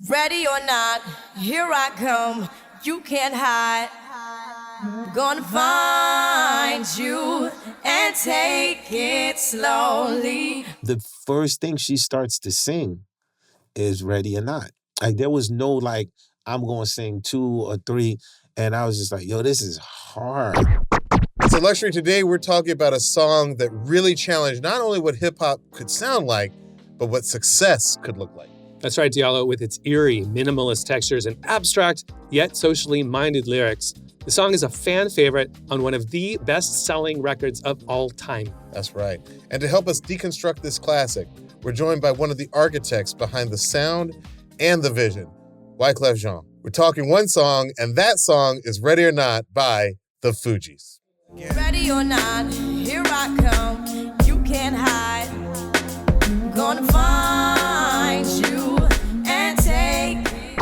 Ready or not, here I come. You can't hide. Gonna find you and take it slowly. The first thing she starts to sing is Ready or Not. Like, there was no, like, I'm going to sing 2 or 3. And I was just like, yo, this is hard. So Luxury, today we're talking about a song that really challenged not only what hip-hop could sound like, but what success could look like. That's right, Diallo. With its eerie, minimalist textures and abstract, yet socially minded lyrics, the song is a fan favorite on one of the best-selling records of all time. That's right. And to help us deconstruct this classic, we're joined by one of the architects behind the sound and the vision, Wyclef Jean. We're talking one song, and that song is Ready or Not by the Fugees. Ready or not, here I come. You can't hide. Gonna find you and take it.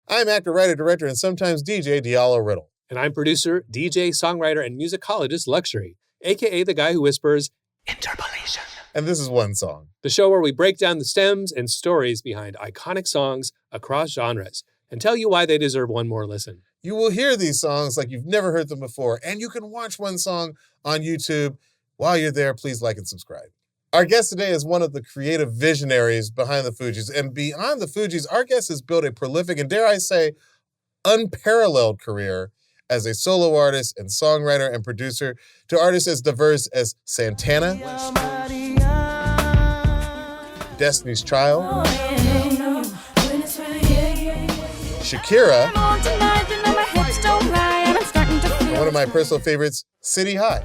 I'm actor, writer, director, and sometimes DJ Diallo Riddle. And I'm producer, DJ, songwriter, and musicologist Luxury, a.k.a. the guy who whispers, Interpolation. And this is one song. The show where we break down the stems and stories behind iconic songs across genres and tell you why they deserve one more listen. You will hear these songs like you've never heard them before, and you can watch one song on YouTube. While you're there, please like and subscribe. Our guest today is one of the creative visionaries behind the Fugees. And beyond the Fugees, our guest has built a prolific and, dare I say, unparalleled career as a solo artist and songwriter and producer to artists as diverse as Santana, Destiny's Child, Shakira, and one of my personal favorites, City High.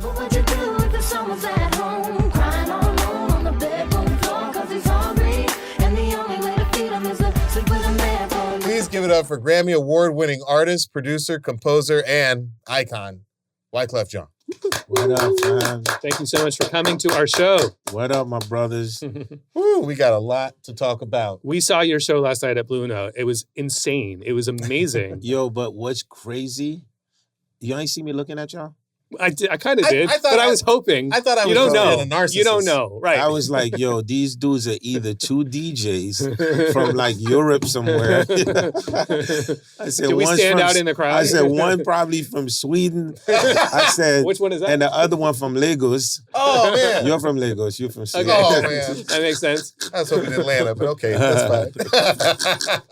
Please give it up for Grammy Award-winning artist, producer, composer, and icon, Wyclef Jean. What up, fam? Thank you so much for coming to our show. What up, my brothers? Woo, we got a lot to talk about. We saw your show last night at Blue Note. It was insane. It was amazing. Yo, but what's crazy, you ain't see me looking at y'all? I kind of did, but I was hoping. I thought I was you don't know. a narcissist. You don't know, right? I was like, yo, these dudes are either 2 DJs from like Europe somewhere. I said, Did we stand out in the crowd? I said, one probably from Sweden. I said, which one is that? And the other one from Lagos. Oh, man. You're from Lagos. You're from Sweden. Okay. Oh, man. That makes sense. I was hoping Atlanta, but okay, that's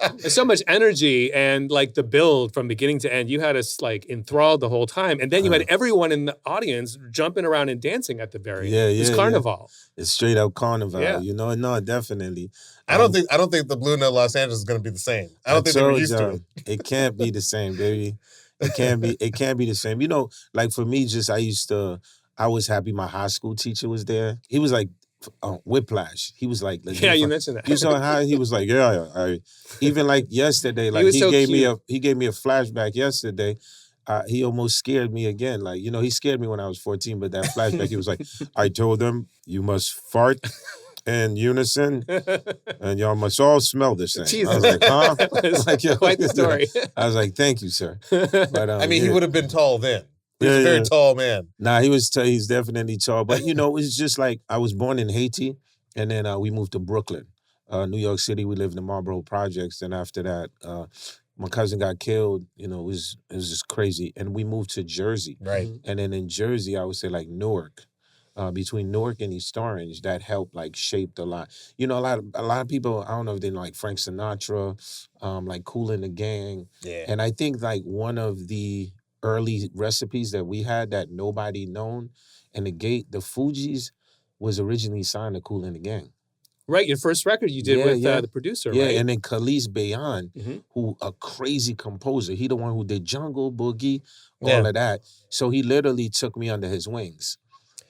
fine. There's so much energy and like the build from beginning to end. You had us like enthralled the whole time. And then you had everyone in the audience jumping around and dancing at the very end. It was carnival. Yeah. It's straight up carnival, Yeah. you know? No, definitely. I don't think the Blue Note Los Angeles is going to be the same. I don't think they were used to it. It can't be the same, baby. It can't be the same. You know, like for me, I was happy my high school teacher was there. He was like, Whiplash. He was like, yeah, you mentioned that. You saw how he was like, yeah. Even like yesterday, like he gave me a flashback yesterday. He almost scared me again. Like, you know, he scared me when I was 14, but that flashback, he was like, I told them you must fart in unison and y'all must all smell the same. Jesus. I was like, huh? Like, quite the story. I was like, thank you, sir. But, I mean, he would have been tall then. He was a very tall man. Nah, he's definitely tall. But, you know, it's just like I was born in Haiti and then we moved to Brooklyn. New York City, we lived in the Marlboro Projects. And after that, my cousin got killed, you know, it was just crazy. And we moved to Jersey. Right. And then in Jersey, I would say like Newark, between Newark and East Orange, that helped like shaped a lot. You know, a lot of people, I don't know if they know like Frank Sinatra, like Kool and the Gang. Yeah. And I think like one of the early recipes that we had that nobody known, and the Fugees was originally signed to Kool and the Gang. Right, your first record you did with the producer, right? Yeah, and then Khalees Bayan, who a crazy composer. He the one who did Jungle Boogie, all of that. So he literally took me under his wings.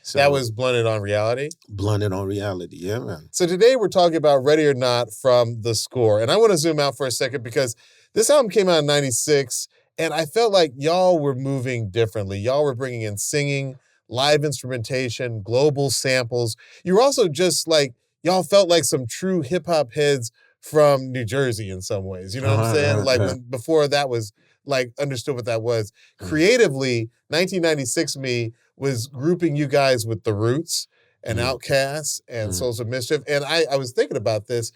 So, that was Blunted on Reality? Blunted on Reality, yeah, man. So today we're talking about Ready or Not from The Score. And I want to zoom out for a second because this album came out in 96, and I felt like y'all were moving differently. Y'all were bringing in singing, live instrumentation, global samples. You were also just like, y'all felt like some true hip-hop heads from New Jersey in some ways. You know what I'm saying? Like before that was like understood what that was. Creatively, 1996 me was grouping you guys with The Roots and Outkast and Souls of Mischief. And I was thinking about this.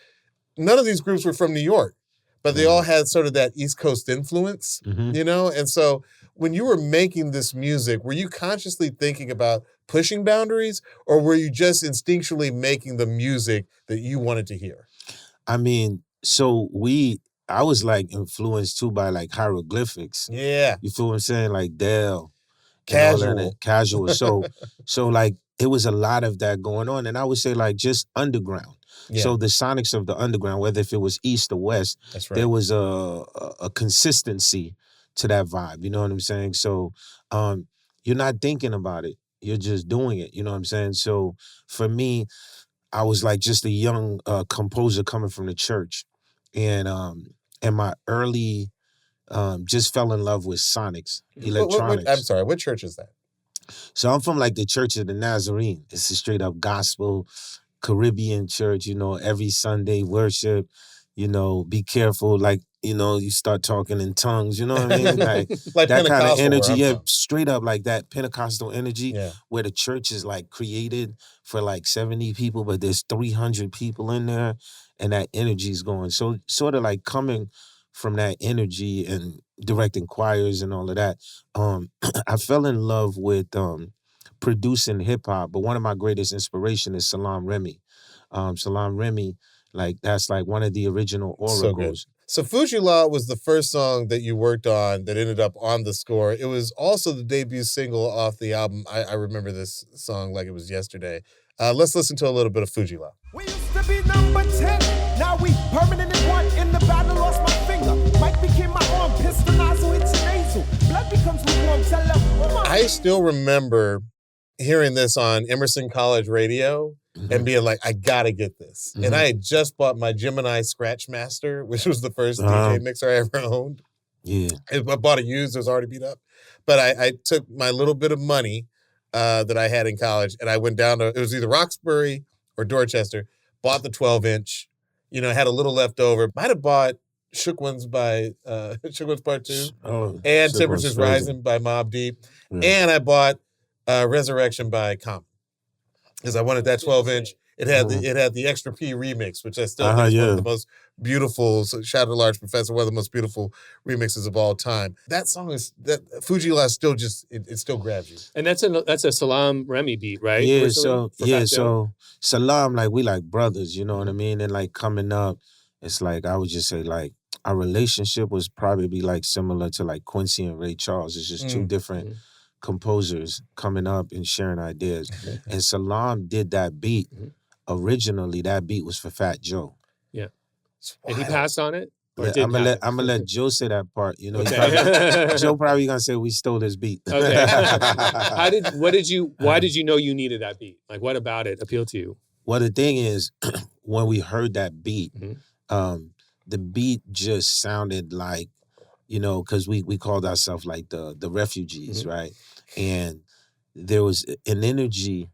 None of these groups were from New York, but they all had sort of that East Coast influence, you know? And so when you were making this music, were you consciously thinking about pushing boundaries, or were you just instinctually making the music that you wanted to hear? I mean, I was like influenced too by like hieroglyphics. Yeah. You feel what I'm saying? Like Dell. Casual. Casual. So like it was a lot of that going on. And I would say like just underground. Yeah. So the sonics of the underground, whether if it was east or west, that's right, there was a consistency to that vibe. You know what I'm saying? So you're not thinking about it. You're just doing it. You know what I'm saying? So for me, I was like just a young composer coming from the church. And my early just fell in love with sonics, electronics. I'm sorry, what church is that? So I'm from like the Church of the Nazarene. It's a straight up gospel Caribbean church, you know, every Sunday worship, you know, be careful, like, you know, you start talking in tongues, you know what I mean? Like that kind of energy, yeah, straight up like that Pentecostal energy where the church is like created for like 70 people, but there's 300 people in there and that energy is going. So sort of like coming from that energy and directing choirs and all of that, I fell in love with producing hip hop, but one of my greatest inspiration is Salaam Remi. Salaam Remi, like that's like one of the original oracles. So Fuji Law was the first song that you worked on that ended up on the score. It was also the debut single off the album. I remember this song like it was yesterday. Let's listen to a little bit of Fuji Law. We used to be number 10. Now we permanently one. In the battle, lost my finger. Mike became my arm. Pistol nozzle hits your nasal. Blood becomes lukewarm. Tell them, I still remember hearing this on Emerson College radio and being like, I gotta get this. And I had just bought my Gemini Scratch Master, which was the first DJ mixer I ever owned. Yeah. I bought it used, it was already beat up. But I took my little bit of money that I had in college and I went down to, it was either Roxbury or Dorchester, bought the 12-inch, you know, had a little left over. Might have bought Shook Ones by Shook Ones Part 2 and Temperatures Rising by Mobb Deep. Yeah. And I bought Resurrection by Common. Because I wanted that 12-inch. It had the Extra P remix, which I still think is one of the most beautiful, so shout out to Large Professor, one of the most beautiful remixes of all time. That song is, that Fuji La still just, it still grabs you. And that's a Salaam Remi beat, right? Yeah, so Salaam, like we like brothers, you know what I mean? And like coming up, it's like, I would just say like, our relationship was probably like similar to like Quincy and Ray Charles. It's just two different composers coming up and sharing ideas. And Salaam did that beat. Originally, that beat was for Fat Joe. Yeah. And he passed on it? Yeah, I'm gonna let Joe say that part. You know, Joe probably gonna say we stole his beat. Okay. Why did you know you needed that beat? Like, what about it appealed to you? Well, the thing is, when we heard that beat, the beat just sounded like, you know, because we called ourselves like the refugees, right? And there was an energy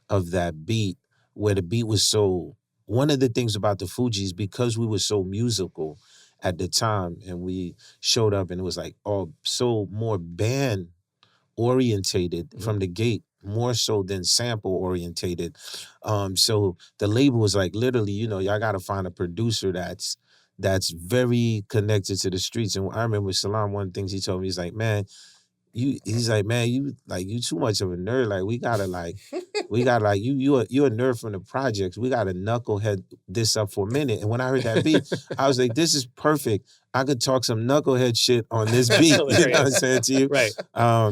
of that beat where the beat was so, one of the things about the Fugees, because we were so musical at the time and we showed up and it was like all so more band orientated from the gate, more so than sample orientated. So the label was like, literally, you know, y'all got to find a producer that's very connected to the streets. And I remember Salaam, one of the things he told me, he's like, man, you too much of a nerd. Like, you're a nerd from the projects. We gotta knucklehead this up for a minute. And when I heard that beat, I was like, this is perfect. I could talk some knucklehead shit on this beat. You know what I'm saying to you? Right.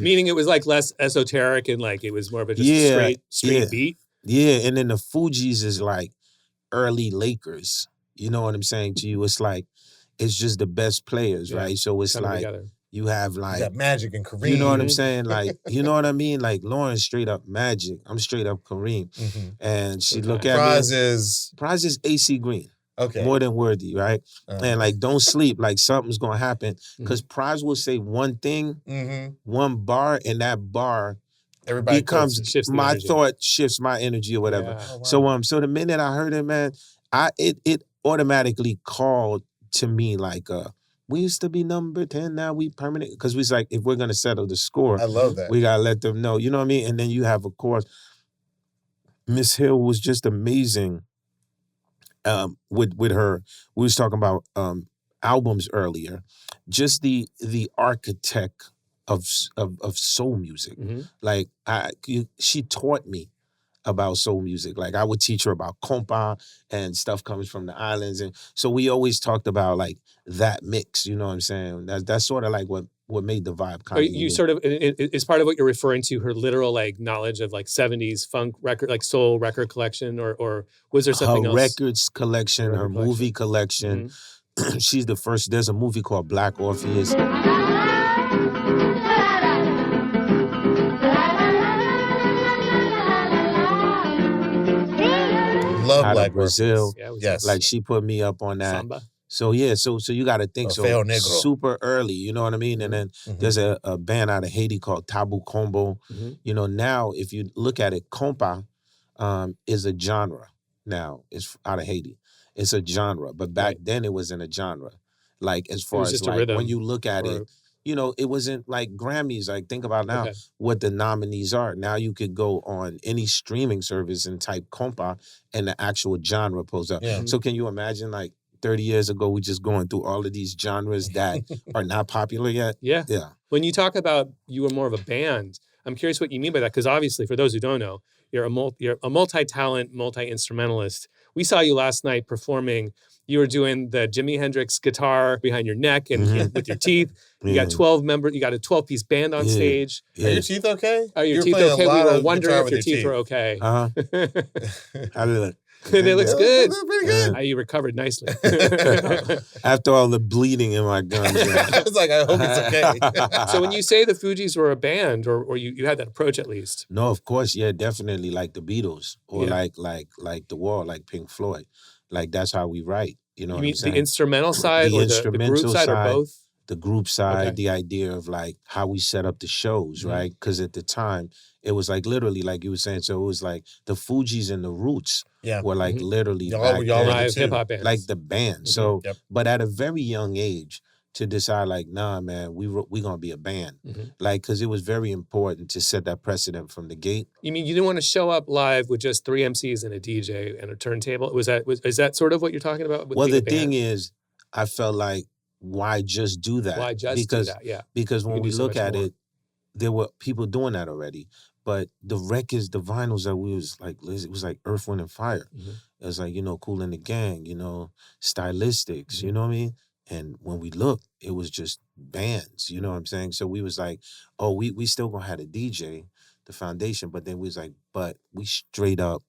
Meaning it was like less esoteric and like it was more of a just straight beat. Yeah, and then the Fugees is like early Lakers. You know what I'm saying to you? It's like, it's just the best players, right? So it's like, together. You have like... You got Magic and Kareem. You know what I'm saying? Like, you know what I mean? Like, Lauryn straight up Magic. I'm straight up Kareem. And she look at Prize me. Prize is AC Green. Okay. More than worthy, right? And like, don't sleep. Like, something's going to happen. Because Prize will say one thing, one bar, and that bar... Everybody becomes my thought, shifts my energy or whatever. Yeah. Oh, wow. So the minute I heard it, man, it automatically called to me like we used to be number 10, now we permanent. Because we was like, if we're going to settle the score, I love that. we got to let them know. You know what I mean? And then you have, of course, Miss Hill was just amazing with her. We was talking about albums earlier. Just the architect of soul music. Mm-hmm. Like, she taught me about soul music. Like, I would teach her about compa and stuff comes from the islands. And so we always talked about like that mix, you know what I'm saying? That's sort of like what made the vibe kind of you sort of, is part of what you're referring to her literal like knowledge of like 70s funk record, like soul record collection, or was there something her else? records collection, her movie collection. Mm-hmm. She's the first, there's a movie called Black Orpheus. Love out Black of Brazil. Yeah, yes. Like she put me up on that. Samba. So yeah, so you got to think Feo Negro. Super early, you know what I mean? And then there's a band out of Haiti called Tabu Combo. Mm-hmm. You know, now if you look at it, compa is a genre. Now it's out of Haiti. It's a genre, but back then it wasn't a genre. Like as far as like when you look at it, you know, it wasn't like Grammys. Like think about now what the nominees are. Now you could go on any streaming service and type compa and the actual genre pulls up. Yeah. So can you imagine like 30 years ago, we just going through all of these genres that are not popular yet? Yeah. Yeah. When you talk about you were more of a band, I'm curious what you mean by that. Because obviously, for those who don't know, you're a multi-talent, multi-instrumentalist. We saw you last night performing. You were doing the Jimi Hendrix guitar behind your neck and with your teeth. You got 12 members. You got a 12-piece band on stage. Are your teeth okay? Are your teeth okay? We were wondering if your teeth were okay. How did it? They look good. Pretty good. You recovered nicely. After all the bleeding in my gums. I was like, I hope it's okay. So when you say the Fugees were a band, or you had that approach at least? No, of course, yeah, definitely like the Beatles or like The Wall, like Pink Floyd. Like that's how we write. You know what I'm saying? The instrumental side or the group side or both? The group side, the idea of like how we set up the shows, right? Because at the time, it was like literally like you were saying, so it was like the Fugees and the Roots were like literally y'all live hip-hop bands. like the band. So, but at a very young age, to decide like, nah, man, we gonna be a band. Like, because it was very important to set that precedent from the gate. You mean you didn't want to show up live with just 3 MCs and a DJ and a turntable? Is that sort of what you're talking about? Well, the thing is, I felt like, why just do that? Why just do that? Yeah. Because when we look at it, there were people doing that already. But the records, the vinyls that we was like, it was like Earth, Wind, and Fire. It was like, you know, Kool and the Gang, you know, Stylistics, you know what I mean? And when we looked, it was just bands, you know what I'm saying? So we was like, oh, we still gonna have a DJ, the foundation, but then we was like, but we straight up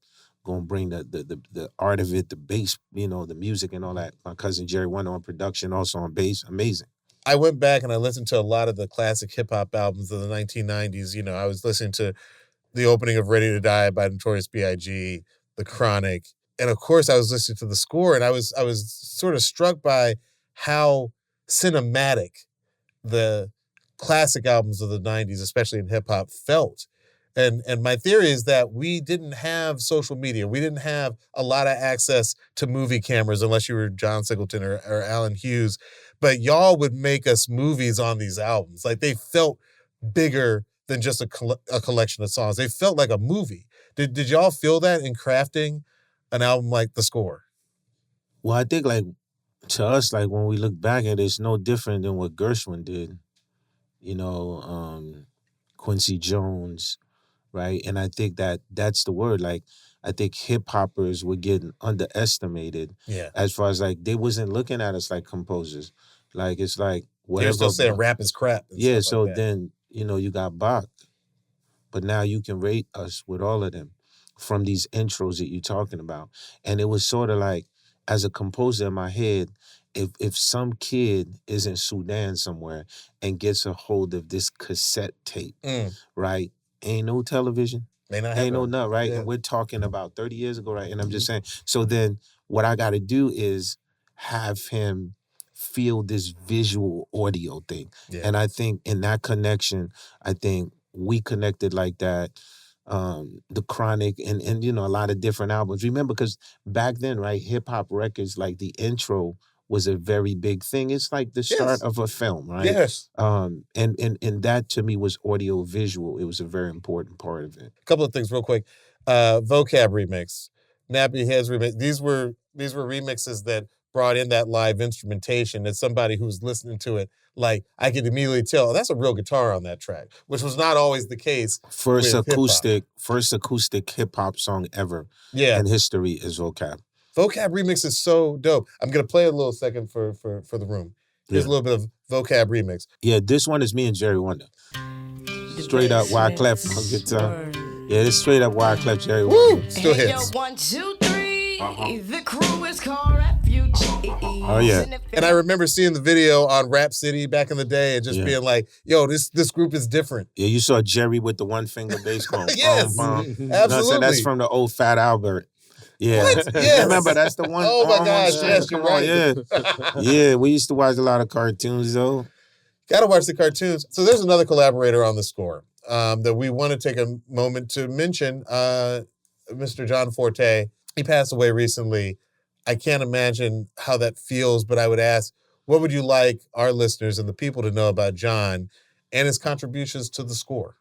gonna bring the art of it, the bass, you know, the music and all that. My cousin Jerry went on production, also on bass, amazing. I went back and I listened to a lot of the classic hip-hop albums of the 1990s. You know, I was listening to the opening of Ready to Die by Notorious B.I.G., The Chronic, and of course I was listening to the score, and I was sort of struck by how cinematic the classic albums of the 90s, especially in hip-hop, felt. And my theory is that we didn't have social media. We didn't have a lot of access to movie cameras unless you were John Singleton or Alan Hughes. But y'all would make us movies on these albums. Like they felt bigger than just a collection of songs. They felt like a movie. Did y'all feel that in crafting an album like The Score? Well, I think like to us, like when we look back at it, it's no different than what Gershwin did. You know, Quincy Jones, right? And I think that's the word. Like, I think hip-hoppers were getting underestimated as far as, like, they wasn't looking at us like composers. Like, it's like, whatever. They're still saying rap is crap. Yeah, so like then, you know, you got Bach. But now you can rate us with all of them from these intros that you're talking about. And it was sort of like, as a composer in my head, if some kid is in Sudan somewhere and gets a hold of this cassette tape, right? Ain't no television. Ain't no nut, right? Yeah. And we're talking about 30 years ago, right? And I'm just saying, so then what I got to do is have him feel this visual audio thing. Yeah. And I think in that connection, I think we connected like that. The Chronic and you know, a lot of different albums. Remember, because back then, right, hip-hop records, like the intro was a very big thing. It's like the start of a film, right? Yes. And that to me was audio visual. It was a very important part of it. A couple of things real quick. Vocab remix, Nappy Heads remix. These were remixes that brought in that live instrumentation. As somebody who's listening to it, like I could immediately tell, that's a real guitar on that track, which was not always the case. First acoustic hip hop song ever in history is Vocab. Vocab remix is so dope. I'm gonna play a little second for the room. Here's a little bit of Vocab remix. Yeah, this one is me and Jerry Wonder. Straight up Wyclef on guitar. Yeah, it's straight up Wyclef Jerry Wonder. Still hits. 1, 2, 3. The crew is called Refugees. Oh yeah. And I remember seeing the video on Rap City back in the day and just being like, yo, this group is different. Yeah, you saw Jerry with the one finger bass going. Yes, absolutely. No, so that's from the old Fat Albert. Yeah. What? Yes. Remember, that's the one. Oh my gosh, yes, you're right. Yeah. Yeah, we used to watch a lot of cartoons though. Gotta watch the cartoons. So there's another collaborator on the score that we want to take a moment to mention, Mr. John Forté. He passed away recently. I can't imagine how that feels, but I would ask, what would you like our listeners and the people to know about John and his contributions to the score?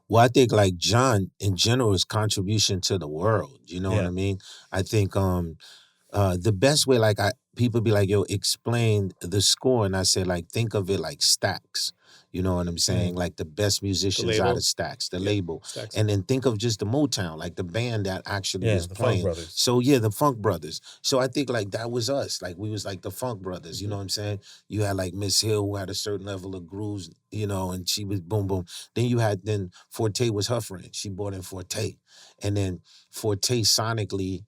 Well, I think like John in general, his contribution to the world. You know what I mean? I think the best way, like people be like, yo, explain the score. And I say, like, think of it like Stacks. You know what I'm saying? Like the best musicians out of Stacks, the label. Stacks. And then think of just the Motown, like the band that actually was playing. Funk Brothers. So yeah, the Funk Brothers. So I think like that was us. Like we was like the Funk Brothers, you know what I'm saying? You had like Miss Hill who had a certain level of grooves, you know, and she was boom, boom. Then you had, Forté was her friend. She brought in Forté. And then Forté sonically.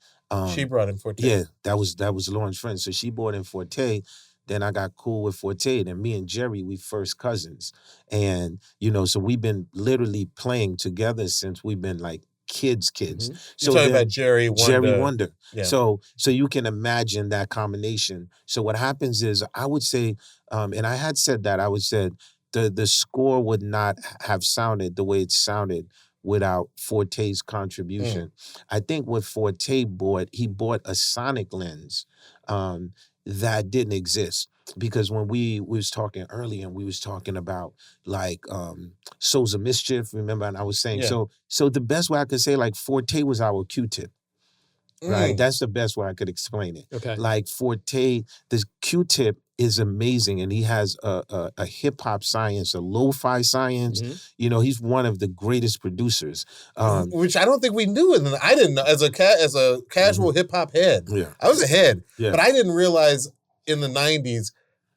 She brought in Forté. Yeah, that was Lauryn's friend. So she brought in Forté. Then I got cool with Forté. Then me and Jerry, we first cousins. And, you know, so we've been literally playing together since we've been like kids. Mm-hmm. So you're talking about Jerry Wonder. Jerry Wonder. Yeah. So you can imagine that combination. So what happens is I would say, and I had said that, I would say the score would not have sounded the way it sounded without Forté's contribution. I think what Forté bought, he bought a sonic lens that didn't exist. Because when we was talking earlier and we was talking about like Souls of Mischief, remember? And I was saying, so the best way I could say, like Forté was our Q-tip. Right? That's the best way I could explain it. Okay. Like Forté, the Q-tip is amazing, and he has a hip-hop science, a lo-fi science. You know, he's one of the greatest producers. Which I don't think we knew. And I didn't know, as a casual hip-hop head. Yeah. I was a head, Yeah. but I didn't realize in the 90s,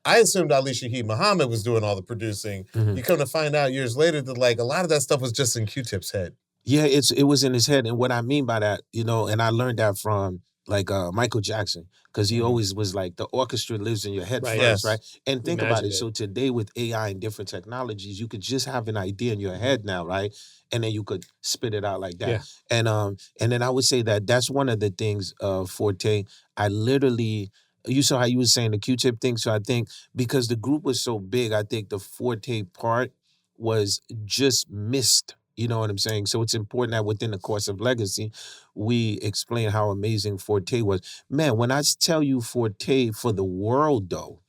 I assumed Ali Shaheed Muhammad was doing all the producing. You come to find out years later that like a lot of that stuff was just in Q-Tip's head. Yeah, it was in his head. And what I mean by that, you know, and I learned that from like Michael Jackson, because he always was like, the orchestra lives in your head first, right? And think about it. So today with AI and different technologies, you could just have an idea in your head now, right? And then you could spit it out like that. Yeah. And then I would say that that's one of the things, Forté, I literally, you saw how you were saying the Q-tip thing. So I think because the group was so big, I think the Forté part was just missed. You know what I'm saying? So it's important that within the course of Legacy, we explain how amazing Forté was. Man, when I tell you Forté for the world, though,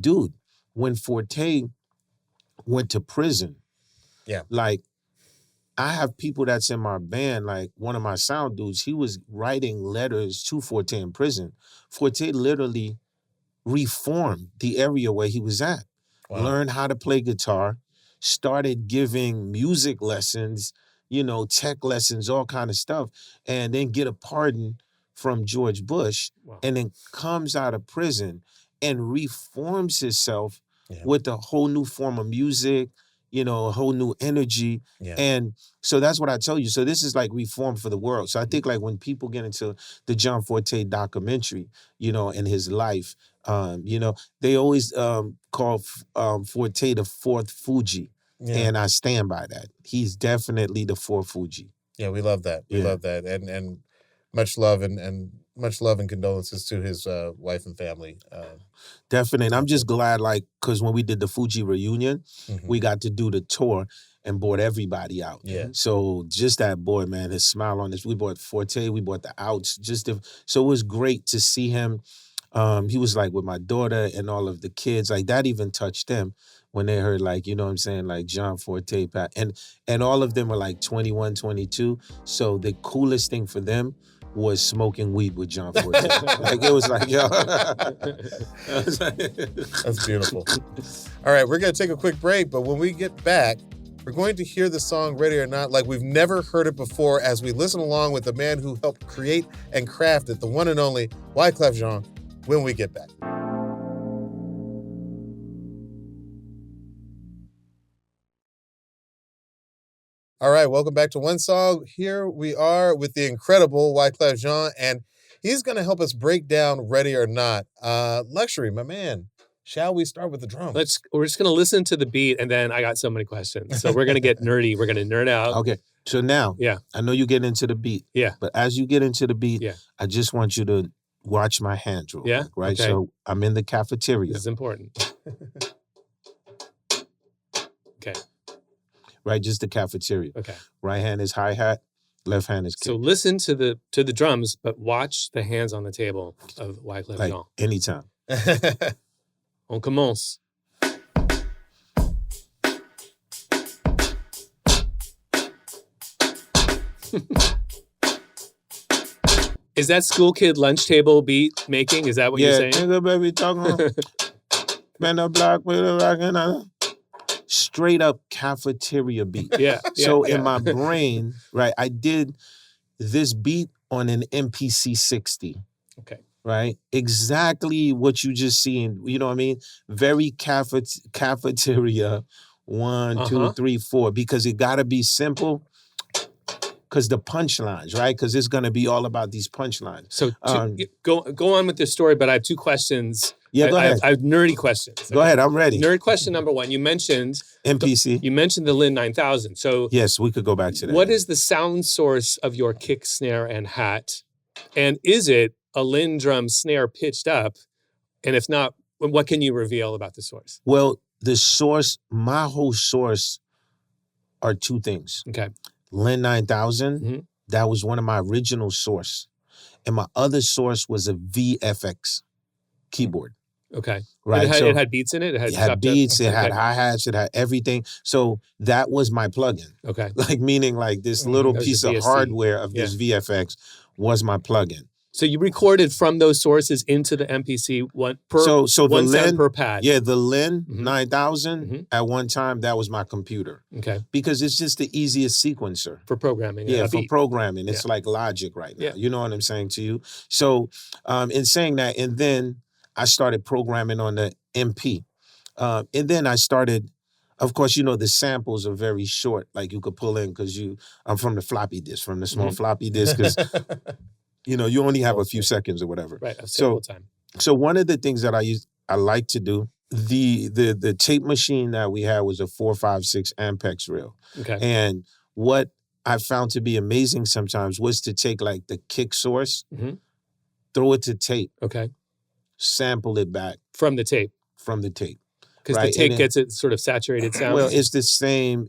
dude, when Forté went to prison, like, I have people that's in my band, like one of my sound dudes, he was writing letters to Forté in prison. Forté literally reformed the area where he was at, learned how to play guitar, started giving music lessons, you know, tech lessons, all kind of stuff, and then get a pardon from George Bush, and then comes out of prison and reforms himself with a whole new form of music, you know, a whole new energy. And so that's what I tell you. So this is like reform for the world. So I think like when people get into the John Forté documentary, you know, and his life, you know, they always call Forté the fourth Fuji. And I stand by that. He's definitely the fourth Fuji. Yeah, we love that. We love that. And much love and much love and condolences to his wife and family. Definitely. And I'm just glad, like, because when we did the Fuji reunion, we got to do the tour and brought everybody out. So just that boy, man, his smile on this. We brought Forté, we brought the Outs. So it was great to see him he was like with my daughter and all of the kids. Like that even touched them when they heard like, you know what I'm saying, like John Forté, Pat, and all of them were like 21, 22. So the coolest thing for them was smoking weed with John Forté. Like it was like, yo. That's beautiful. All right, we're gonna take a quick break, but when we get back, we're going to hear the song Ready or Not like we've never heard it before as we listen along with the man who helped create and craft it, the one and only Wyclef Jean, when we get back. All right, welcome back to One Song. Here we are with the incredible Wyclef Jean, and he's going to help us break down Ready or Not. LUXXURY, my man, shall we start with the drums? We're just going to listen to the beat, and then I got so many questions. So we're going to get nerdy. We're going to nerd out. Okay, so now, I know you get into the beat. Yeah. But as you get into the beat, I just want you to watch my hands real quick, right? Okay. So I'm in the cafeteria. This is important. Okay. Right, just the cafeteria. Okay. Right hand is hi-hat, left hand is kick. So listen to the drums, but watch the hands on the table of Wyclef like Jean. Anytime. On commence. Is that school kid lunch table beat making? Is that what you're saying? Yeah, nigga, baby, talking. Man, the block with a rock and straight up cafeteria beat. Yeah. So in my brain, right, I did this beat on an MPC 60. Okay. Right? Exactly what you just seen. You know what I mean? Very cafeteria 1, 2, 3, 4, because it gotta be simple. Because the punchlines, right? Because it's gonna be all about these punchlines. So go on with your story, but I have two questions. Yeah, go ahead. I have nerdy questions. Go ahead, I'm ready. Nerd question number one. You mentioned MPC. You mentioned the Lin 9000. So yes, we could go back to that. What is the sound source of your kick, snare, and hat? And is it a Lin drum snare pitched up? And if not, what can you reveal about the source? Well, the source, my whole source are two things. Okay. Lin 9000, that was one of my original source. And my other source was a VFX keyboard. Okay. Right. It had beats in it? It had beats, it had hi-hats, it had everything. So that was my plugin. Okay. Like meaning like this little piece of hardware of this VFX was my plugin. So you recorded from those sources into the MPC one sound per pad. Yeah, the Lin 9000 at one time, that was my computer. Okay. Because it's just the easiest sequencer. For programming. Yeah, for programming. It's like Logic right now. Yeah. You know what I'm saying to you? So in saying that, and then I started programming on the MP. And then I started, of course, you know, the samples are very short. Like you could pull in because I'm from the floppy disk, from the small floppy disk. Because, you know, you only have a few seconds or whatever. Right, a sample time. So one of the things that I like to do, the tape machine that we had was a 456 Ampex reel. Okay. And what I found to be amazing sometimes was to take like the kick source, throw it to tape. Okay. Sample it back. From the tape. Because the tape gets it sort of saturated sound. Well, it's the same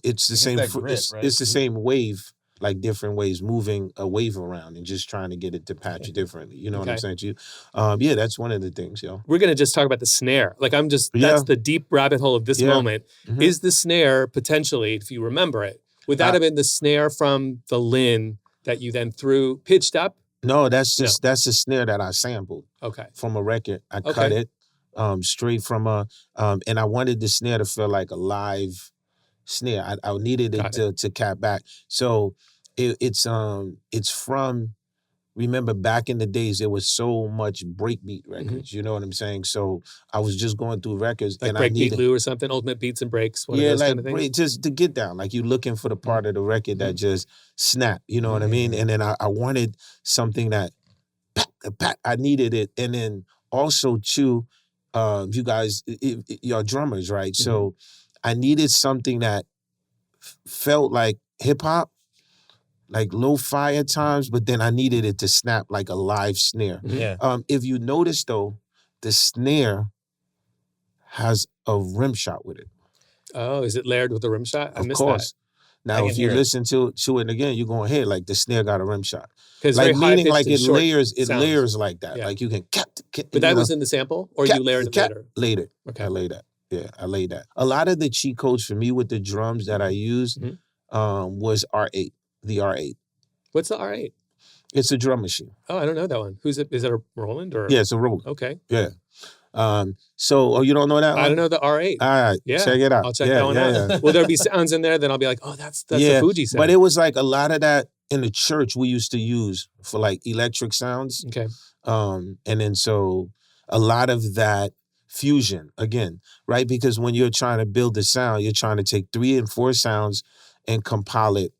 wave, like different ways, moving a wave around and just trying to get it to patch differently. You know what I'm saying to you? Yeah, that's one of the things, yo. We're going to just talk about the snare. Like that's the deep rabbit hole of this moment. Is the snare potentially, if you remember it, would that have been the snare from the Lin that you then pitched up? No, that's the snare that I sampled. Okay. From a record. I cut it straight from and I wanted the snare to feel like a live snare. I needed it to cap back. So it's from, remember back in the days, there was so much breakbeat records. You know what I'm saying? So I was just going through records. Like and Breakbeat Lou or something, Ultimate Beats and Breaks, one of those kind of things? Just to get down. Like you looking for the part of the record that just snap, you know what I mean? And then I wanted something that, I needed it. And then also too, you guys, you're drummers, right? So I needed something that felt like hip hop, like lo-fi at times, but then I needed it to snap like a live snare. Yeah. If you notice though, the snare has a rim shot with it. Oh, is it layered with a rim shot? I missed that. Now, if you listen to it again, you're going to hear like the snare got a rim shot. Like meaning like it layers like that. Yeah. Like you can But that was in the sample, or you layered it later? Later. Okay. I laid that. Yeah, I laid that. A lot of the cheat codes for me with the drums that I used was R8, the R8. What's the R8? It's a drum machine. Oh, I don't know that one. Who's it? Is it a Roland or? Yeah, it's a Roland. Okay. Yeah. So you don't know that one? I don't know the R8. All right. Yeah. Check it out. I'll check that one out. Yeah. Will there be sounds in there? Then I'll be like, oh, that's a Fugees sound. But it was like a lot of that in the church we used to use for like electric sounds. Okay. And then so a lot of that fusion again, right? Because when you're trying to build a sound, you're trying to take 3 and 4 sounds and compile it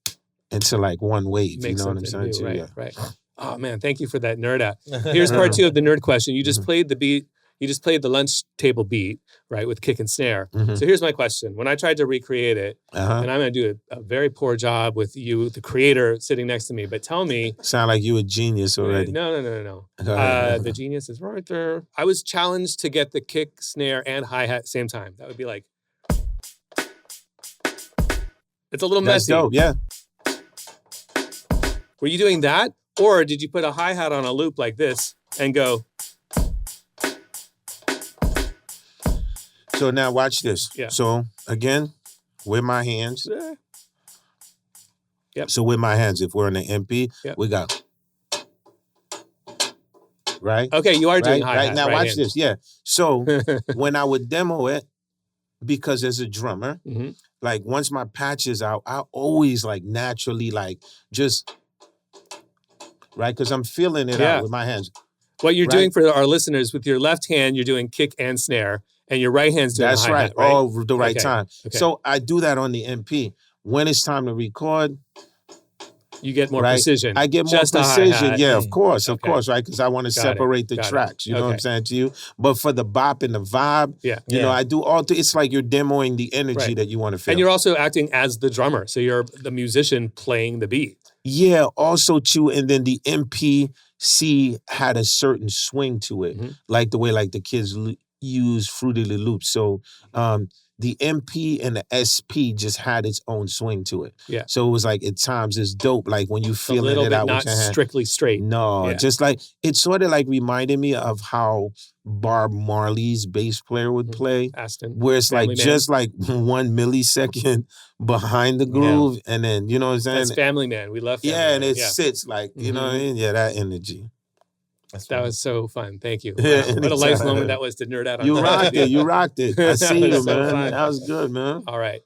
into like one wave. Make you know what I'm saying? New, right, right. Oh man, thank you for that nerd out. Here's part 2 of the nerd question. You just played the beat. You just played the lunch table beat, right, with kick and snare. So here's my question. When I tried to recreate it, and I'm going to do a very poor job with you, the creator, sitting next to me, but tell me. Sound like you a genius already. No. The genius is right there. I was challenged to get the kick, snare, and hi-hat at the same time. That would be like. It's a little messy. That's dope, yeah. Were you doing that? Or did you put a hi-hat on a loop like this and go... So now watch this. Yeah. So again, with my hands. Yep. So with my hands, if we're in the MP, we got, right? Okay, you are doing hi-hat. Right now, watch this. Yeah. So when I would demo it, because as a drummer, like once my patch is out, I always like naturally like just, right? Because I'm feeling it out with my hands. What you're doing for our listeners, with your left hand, you're doing kick and snare, and your right hand's doing hi-hat, right? All the right time. Okay. So I do that on the MP. When it's time to record, you get more precision. I get more precision. Yeah, of course, right? Because I want to separate the tracks. You know what I'm saying to you? But for the bop and the vibe, you know, I do all. It's like you're demoing the energy that you want to feel. And you're also acting as the drummer, so you're the musician playing the beat. Yeah, also too, and then the MPC had a certain swing to it, like the way like the kids use Fruity Loops. So the MP and the SP just had its own swing to it. Yeah. So it was like at times it's dope. Like when you feel it out not with your hand. Strictly straight. No, just like it sort of like reminded me of how Bob Marley's bass player would play. Aston. Where it's like just like 1 millisecond behind the groove. And then, you know what I'm saying? That's Family Man. We love Family Man. And it sits like, you know what I mean? Yeah, that energy. That was so fun. Thank you. Wow. What a life moment that was to nerd out on. You rocked it. You rocked it. I see you, so man. fun. That was good, man. All right.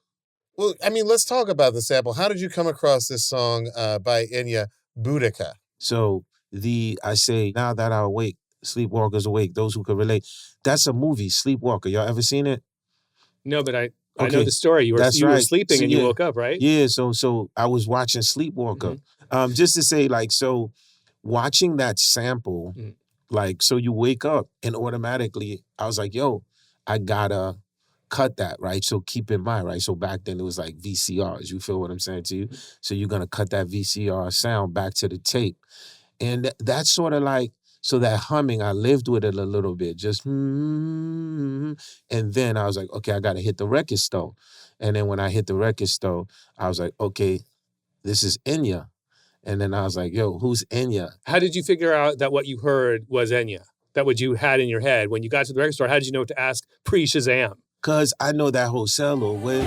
Well, I mean, let's talk about the sample. How did you come across this song by Enya, Boudica? So I say, now that I awake, sleepwalkers awake, those who could relate. That's a movie, Sleepwalker. Y'all ever seen it? No, but I know the story. You were sleeping and you woke up, right? Yeah, so I was watching Sleepwalker. Just to say, like, so watching that sample, like, so you wake up and automatically, I was like, yo, I gotta cut that, right? So keep in mind, right? So back then it was like VCRs. You feel what I'm saying to you? So you're gonna cut that VCR sound back to the tape. And that's sort of like, so that humming, I lived with it a little bit, just, and then I was like, okay, I gotta hit the record store. And then when I hit the record store, I was like, okay, this is Enya. And then I was like, yo, who's Enya? How did you figure out that what you heard was Enya? That what you had in your head? When you got to the record store, how did you know what to ask pre-Shazam? Because I know that whole cello way.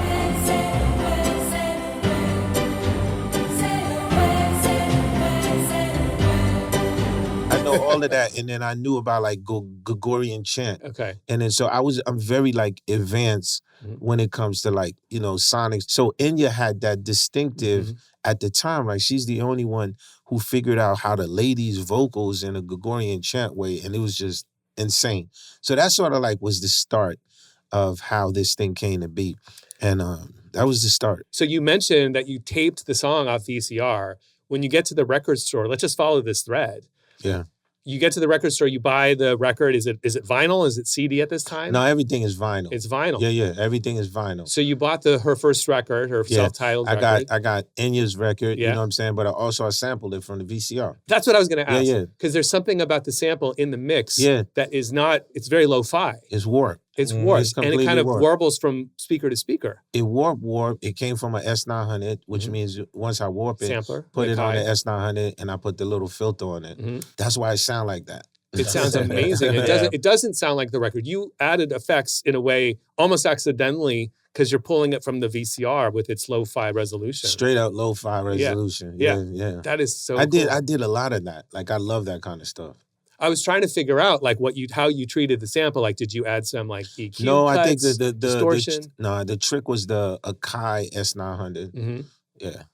I know all of that. And then I knew about like Gregorian chant. Okay. And then so I'm very like advanced when it comes to like, you know, sonics. So Enya had that distinctive at the time, right? She's the only one who figured out how to lay these vocals in a Gregorian chant way. And it was just insane. So that sort of like was the start of how this thing came to be. And that was the start. So you mentioned that you taped the song off VCR. When you get to the record store, let's just follow this thread. Yeah. You get to the record store, you buy the record. Is it vinyl? Is it CD at this time? No, everything is vinyl. It's vinyl. Yeah, everything is vinyl. So you bought her first record, her self-titled record. I got Enya's record, you know what I'm saying? But I sampled it from the VCR. That's what I was going to ask. Yeah. Because there's something about the sample in the mix that is not, it's very lo-fi. It's warped. It's warped, It's and it kind of warped. warbles from speaker to speaker. It warped. It came from an S900, which means once I warp it, Sampler, put it on high. the S900, and I put the little filter on it. That's why it sounds like that. It sounds amazing. It doesn't sound like the record. You added effects in a way almost accidentally because you're pulling it from the VCR with its lo-fi resolution. Straight up lo-fi resolution. Yeah. That is so I cool. did a lot of that. Like I love that kind of stuff. I was trying to figure out like how you treated the sample. Like, did you add some like EQ No, cuts, I think the distortion? the trick was the Akai S900. Yeah.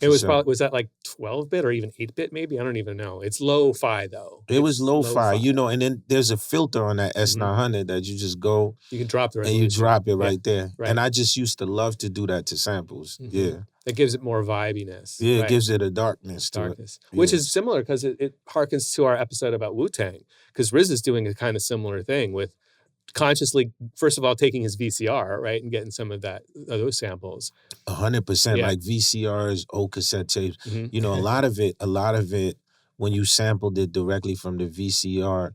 It was probably, was that like 12-bit or even 8-bit maybe? I don't even know. It's lo-fi though. It was lo-fi, and then there's a filter on that S900 that you just go. You can drop the resolution. And you drop it right there. Right. And I just used to love to do that to samples. Yeah. That gives it more vibiness. Yeah, it gives it a darkness to it. Which is similar because it harkens to our episode about Wu-Tang. Because Riz is doing a kind of similar thing with consciously, first of all, taking his VCR, right, and getting some of those samples. 100%, like VCRs, old cassette tapes. A lot of it, when you sampled it directly from the VCR,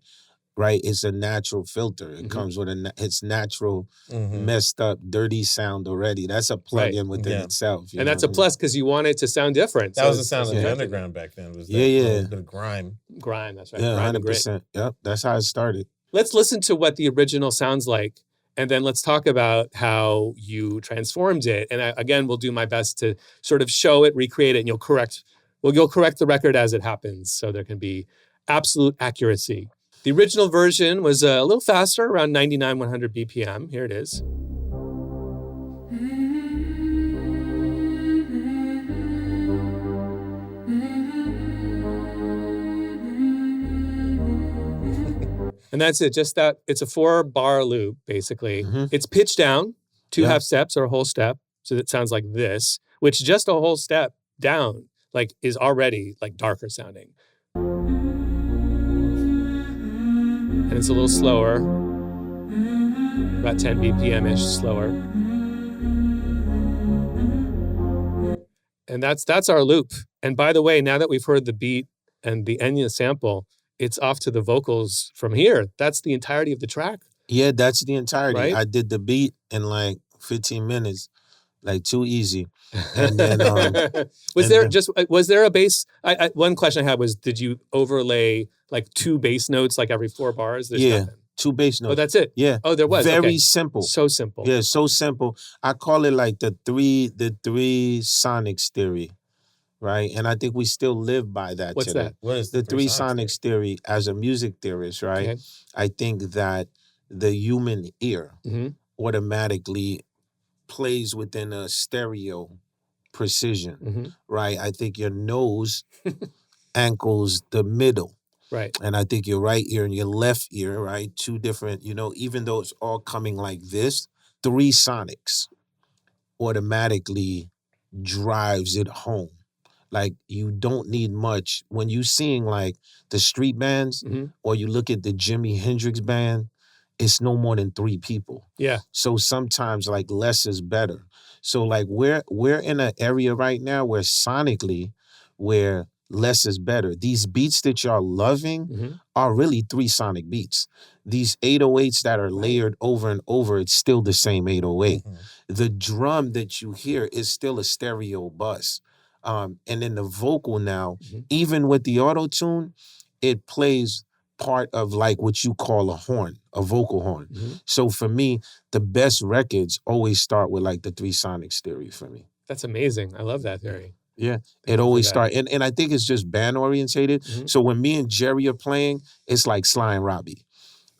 right, it's a natural filter. It comes with its natural, messed up, dirty sound already. That's a plug-in within itself. And that's a plus because you want it to sound different. That was the sound of the underground back then. Was that a bit of grime. Grime, that's right. Yeah, 100%. Yep, that's how it started. Let's listen to what the original sounds like, and then let's talk about how you transformed it. And again, we'll do my best to sort of show it, recreate it, and you'll correct the record as it happens, so there can be absolute accuracy. The original version was a little faster, around 99-100 BPM. Here it is. And that's it. Just that. It's a 4-bar loop, basically. It's pitched down, 2 half steps or a whole step. So it sounds like this, which just a whole step down, like, is already like darker sounding. And it's a little slower, about 10 BPM-ish slower. And that's our loop. And by the way, now that we've heard the beat and the Enya sample, it's off to the vocals from here. That's the entirety of the track. Yeah, that's the entirety. Right? I did the beat in like 15 minutes, like too easy. And then was there a bass? One question I had was, did you overlay like 2 bass notes like every 4 bars? There's nothing. 2 bass notes. Oh, that's it. Yeah. Oh, there was. Very simple. So simple. Yeah, so simple. I call it like the three sonics theory. Right, and I think we still live by that. What's today. that? What is the 3 sonics theory? As a music theorist, right? Okay. I think that the human ear automatically plays within a stereo precision, right? I think your nose ankles the middle, right? And I think your right ear and your left ear, right? 2 different, even though it's all coming like this, 3 sonics automatically drives it home. Like, you don't need much. When you seeing like the street bands or you look at the Jimi Hendrix band, it's no more than 3 people. Yeah. So sometimes like less is better. So like we're in an area right now where sonically, where less is better. These beats that y'all loving are really 3 sonic beats. These 808s that are layered over and over, it's still the same 808. The drum that you hear is still a stereo bus. And then the vocal now, even with the auto-tune, it plays part of like what you call a horn, a vocal horn. So for me, the best records always start with like the 3 sonics theory for me. That's amazing. I love that theory. Yeah, it always starts. And I think it's just band orientated. So when me and Jerry are playing, it's like Sly and Robbie.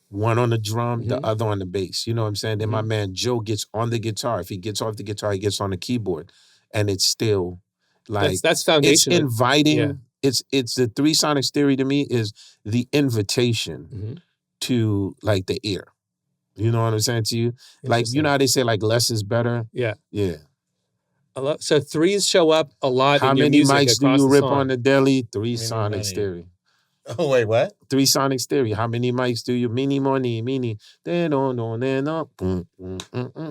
One on the drum, the other on the bass. You know what I'm saying? Then my man Joe gets on the guitar. If he gets off the guitar, he gets on the keyboard. And it's still like that's foundational. It's inviting. Yeah. It's the 3 sonics theory to me is the invitation to like the ear. You know what I'm saying to you? Like, you know how they say like less is better? Yeah. Yeah. So 3s show up a lot in your music. How many mics do you rip on the deli? 3 Many sonics money. theory. Oh, wait, what? 3 sonics theory. How many mics do you? Mini, money, mini. They don't know, they know. And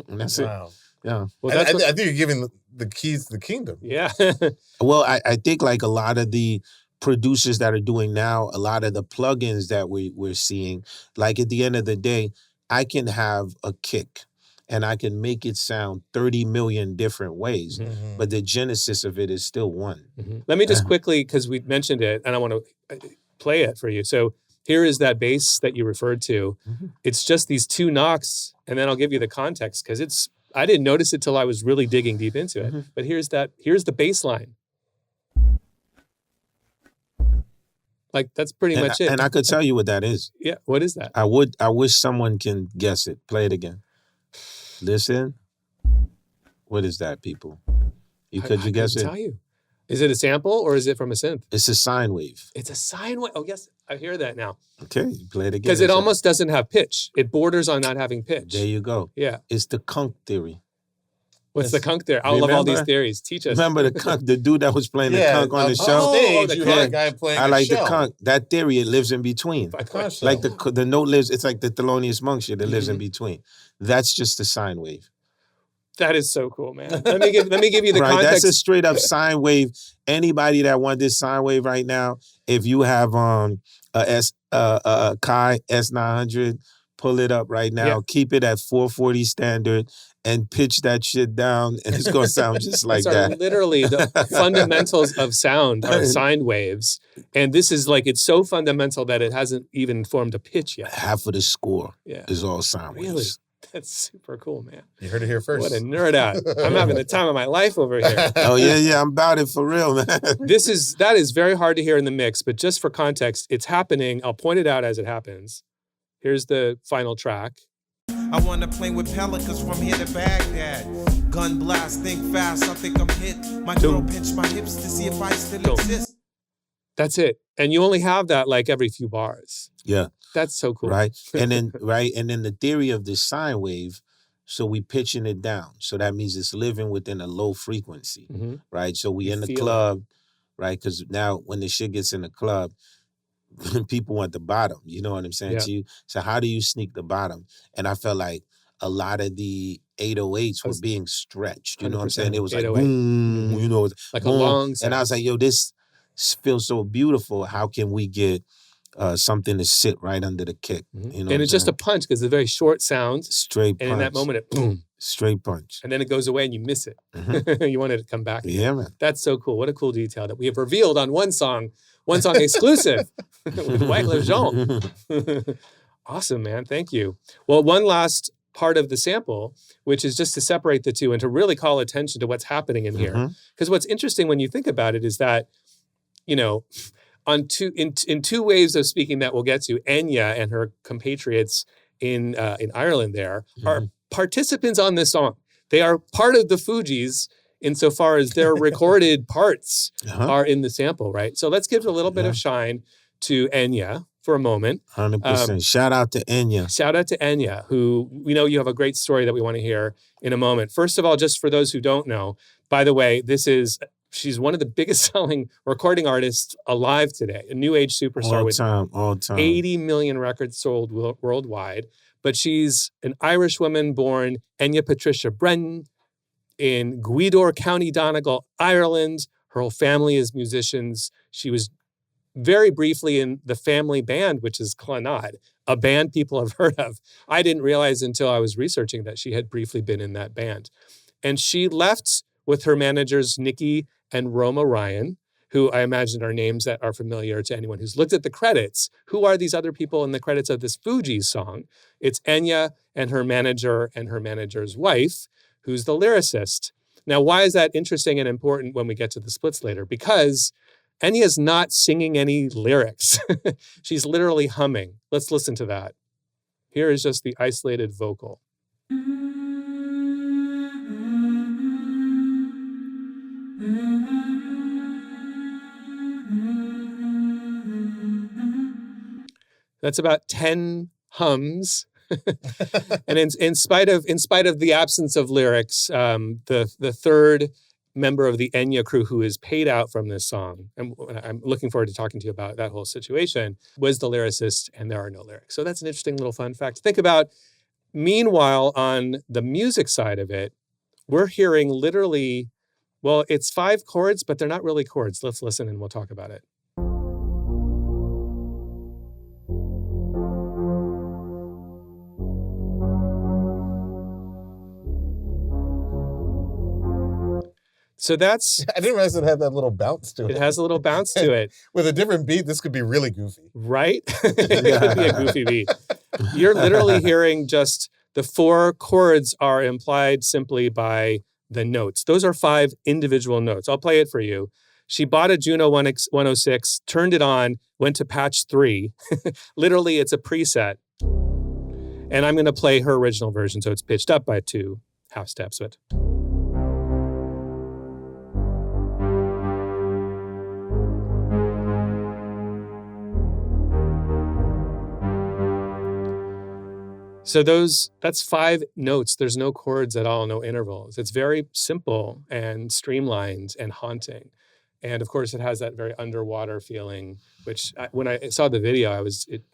that's it. Wow. Yeah. Well, I think you're giving the keys to the kingdom. Yeah. Well, I think like a lot of the producers that are doing now, a lot of the plugins that we're seeing, like at the end of the day, I can have a kick and I can make it sound 30 million different ways, but the genesis of it is still one. Let me just quickly, because we mentioned it, and I want to play it for you. So here is that bass that you referred to. It's just these two knocks, and then I'll give you the context, because I didn't notice it till I was really digging deep into it. But here's the bass line. Like, that's pretty much it. And I could tell you what that is. Yeah, what is that? I wish someone can guess it. Play it again. Listen. What is that, people? Could you guess it? Tell you. Is it a sample or is it from a synth? It's a sine wave. It's a sine wave. Oh, yes. I hear that now. Okay, play it again. Because it almost doesn't have pitch. It borders on not having pitch. There you go. Yeah. It's the conch theory. What's the conch theory? I love all these theories. Teach us. Remember the dude that was playing the conch on the show? Stage, you had a guy playing I like the the conch. That theory, it lives in between. Like the note lives, it's like the Thelonious Monk shit that lives in between. That's just the sine wave. That is so cool, man. Let me give you the context. That's a straight up sine wave. Anybody that wants this sine wave right now, if you have a Kai S900, pull it up right now. Yeah. Keep it at 440 standard and pitch that shit down, and it's gonna sound just like that. Literally, the fundamentals of sound are sine waves, and this is like, it's so fundamental that it hasn't even formed a pitch yet. Half of the score is all sine waves. Really? That's super cool, man. You heard it here first. What a nerd out. I'm having the time of my life over here. Oh, yeah, I'm about it for real, man. That is very hard to hear in the mix, but just for context, it's happening. I'll point it out as it happens. Here's the final track. I wanna play with pelicans from here to Baghdad. Gun blast, think fast, I think I'm hit. My girl pinched my hips to see if I still exist. That's it. And you only have that like every few bars. Yeah. That's so cool. Right. And then the theory of this sine wave, so we pitching it down. So that means it's living within a low frequency. Right. So we in the club, right? Because now when the shit gets in the club, people want the bottom. You know what I'm saying to you? So how do you sneak the bottom? And I felt like a lot of the 808s were being stretched. You know what I'm saying? It was like boom, you know, like boom. A long sound. And I was like, yo, this feels so beautiful. How can we get something to sit right under the kick? You know, and it's just a punch because it's a very short sound. Straight punch. And in that moment, it boom. Straight punch. And then it goes away and you miss it. You want it to come back. Yeah, man. That's so cool. What a cool detail that we have revealed on one song exclusive with Wyclef Jean. Awesome, man. Thank you. Well, one last part of the sample, which is just to separate the two and to really call attention to what's happening in here. Because what's interesting when you think about it is that, you know, in two ways of speaking that we'll get to, Enya and her compatriots in Ireland there are participants on this song. They are part of the Fugees insofar as their recorded parts are in the sample, right? So let's give a little bit of shine to Enya for a moment. 100%. Shout out to Enya. Shout out to Enya, who we know you have a great story that we want to hear in a moment. First of all, just for those who don't know, by the way, she's one of the biggest selling recording artists alive today, a new age superstar all time. 80 million records sold worldwide. But she's an Irish woman born Enya Patricia Brennan in Gweedore, County Donegal, Ireland. Her whole family is musicians. She was very briefly in the family band, which is Clannad, a band people have heard of. I didn't realize until I was researching that she had briefly been in that band. And she left with her managers, Nikki and Roma Ryan, who I imagine are names that are familiar to anyone who's looked at the credits. Who are these other people in the credits of this Fugees song? It's Enya and her manager and her manager's wife, who's the lyricist. Now, why is that interesting and important when we get to the splits later? Because Enya's not singing any lyrics. She's literally humming. Let's listen to that. Here is just the isolated vocal. That's about 10 hums. And in spite of the absence of lyrics, the third member of the Enya crew who is paid out from this song, and I'm looking forward to talking to you about that whole situation, was the lyricist, and there are no lyrics. So that's an interesting little fun fact to think about. Meanwhile, on the music side of it, we're hearing literally, well, it's 5 chords, but they're not really chords. Let's listen and we'll talk about it. So that's... I didn't realize it had that little bounce to it. It has a little bounce to it. With a different beat, this could be really goofy. Right? It could be a goofy beat. You're literally hearing just the 4 chords are implied simply by the notes. Those are 5 individual notes. I'll play it for you. She bought a Juno 106, turned it on, went to patch 3. Literally, it's a preset. And I'm going to play her original version, so it's pitched up by 2 half steps. But so that's 5 notes. There's no chords at all, no intervals. It's very simple and streamlined and haunting. And of course, it has that very underwater feeling, which when I saw the video,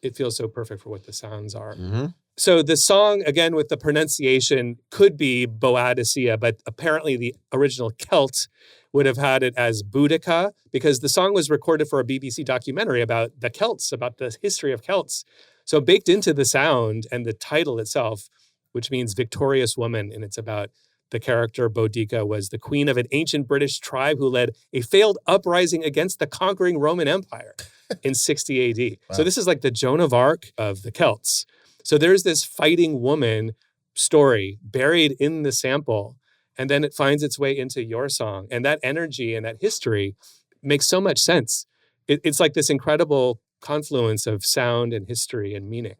it feels so perfect for what the sounds are. Mm-hmm. So the song, again, with the pronunciation, could be Boadicea, but apparently the original Celt would have had it as Boudica, because the song was recorded for a BBC documentary about the Celts, about the history of Celts. So baked into the sound and the title itself, which means victorious woman, and it's about the character Boudica was the queen of an ancient British tribe who led a failed uprising against the conquering Roman Empire in 60 AD. Wow. So this is like the Joan of Arc of the Celts. So there's this fighting woman story buried in the sample, and then it finds its way into your song. And that energy and that history makes so much sense. It's like this incredible confluence of sound and history and meaning.